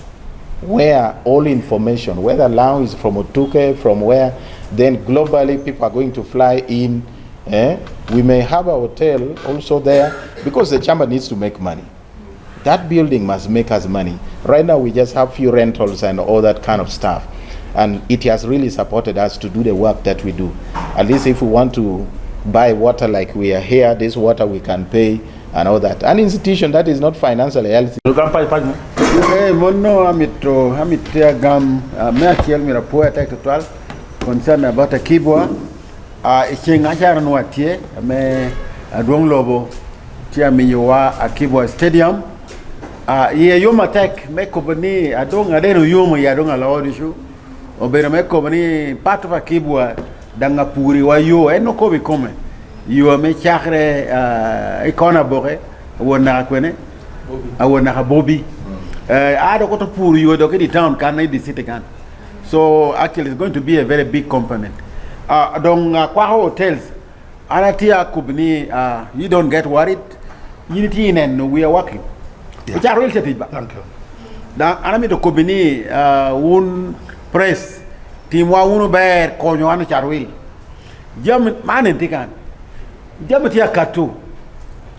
where all information, whether now is from Otuke, from where, then globally people are going to fly in. We may have a hotel also there, because the chamber needs to make money. That building must make us money. Right now we just have few rentals and all that kind of stuff. And it has really supported us to do the work that we do. At least if we want to buy water like we are here, this water we can pay and all that. An institution that is not financially healthy.
Concern about a kibwa, me adwong lobo tia minywa a kibwa stadium. Ye yoma tek me kobani adong adeno yoma ya dong ala odishu. Obere me kobani part of a kibwa danga puri wa yo eno ko bi come. Yo me chakre ikona bore wona kwene awona bobi. Ado ko to puri yo do ke di town kan na di city kan. So actually it's going to be a very big component. Kwa hotels, anatia kubni, you don't get worried. Unity and we are working. Which are real Thank you. Da anami to kubni un press team wa unu ber konyo anu charwil. Jam manentikan. Jam tia katu.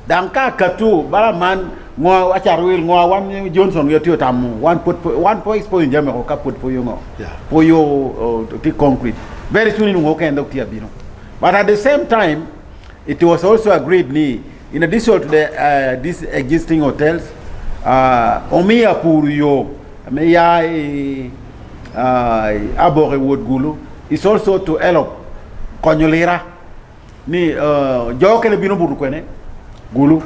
Danka katu bala man ngwa acharwil ngwa wan Johnson yo tio tamu one point jam ko kaput po yo ngo. Po yo ti concrete. Very soon in Woka and Dr. Bino. But at the same time, it was also agreed in addition to the these existing hotels, Omia Purio, Meya Abore Wood Gulu, is also to help Lira, ni Joke Bino Buruquene, Gulu,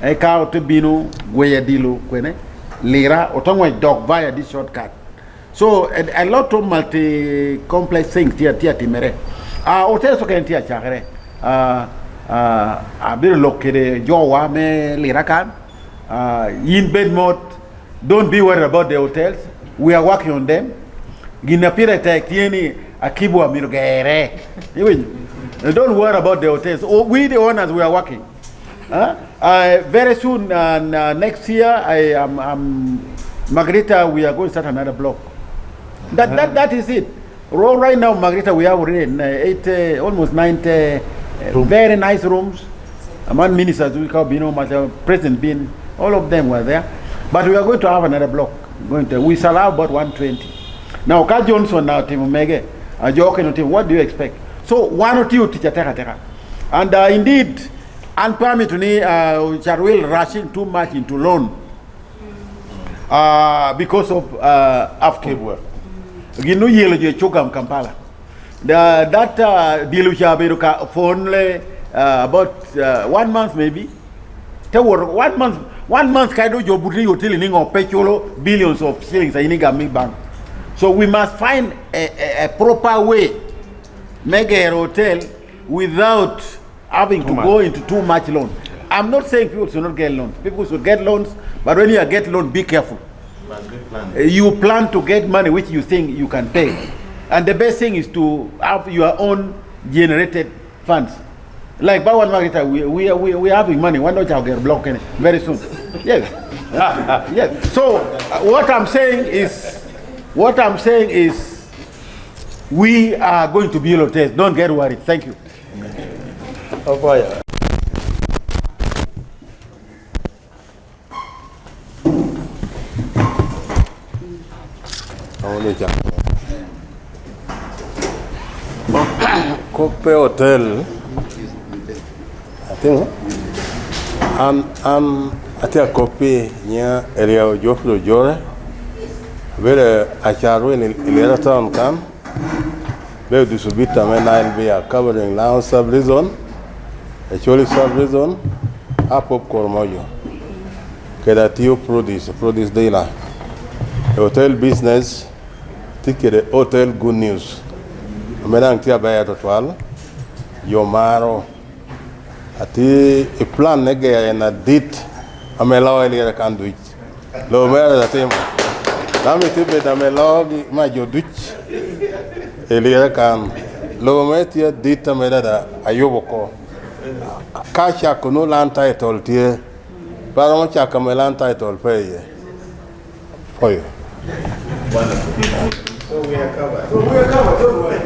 Eka Bino, Guayadilo, Quene, Lira, Otongwe dog via this shortcut. So a lot of multi-complex things tia timere. Hotels okay tia chakre. A bit located Jowa me Lirakan. In bed mode. Don't be worried about the hotels. We are working on them. Ginapira tek tieni akibu amirugere. Don't worry about the hotels. We the owners we are working. Very soon next year Margarita we are going to start another block. That is it. Right now, Margarita, we have already almost 90 very nice rooms. Among ministers, we call President Bin, all of them were there. But we are going to have another block. We shall have about 120. Now, Ka Johnson, now, Tim Omege, what do you expect? So, one or two teacher teka. And indeed, and permit to me, Charwil rushing too much into loan because of AFCAB. Ginu yelo je chokam Kampala. That deal which for only about 1 month maybe. 1 month. 1 month kaido jo budri hotel ningo pecholo billions of shillings in Gami bank. So we must find a proper way make a hotel without having to go into too much loan. I'm not saying people should not get loans. People should get loans, but when you get loan, be careful. You plan to get money which you think you can pay, and the best thing is to have your own generated funds. Like Bawan Marita, we are having money. Why don't you get blocked very soon? Yes. Yes. So what I'm saying is, we are going to be able to test. Don't get worried. Thank you.
Kope Hotel, I think, I think a copy near area of Joflo Jore, where a charu in Lira town can, where the Subita men I'll be covering now sub-reason, actually sub-reason, up of Cormoyo. Kedatio produce dealer. Hotel business, ticket hotel good news. Menang tia bayar total, Yomaro, ati a plan nege na dit, amelaw Lira can do it. Lo mera da tempo. Dami tipe da melaw ma joduch, Lira can. Lo metia dit amela da ayoboko. Kasha kuno land title tie, para mo chaka melan title pay. For you.
Wonderful. So we are covered. Don't worry.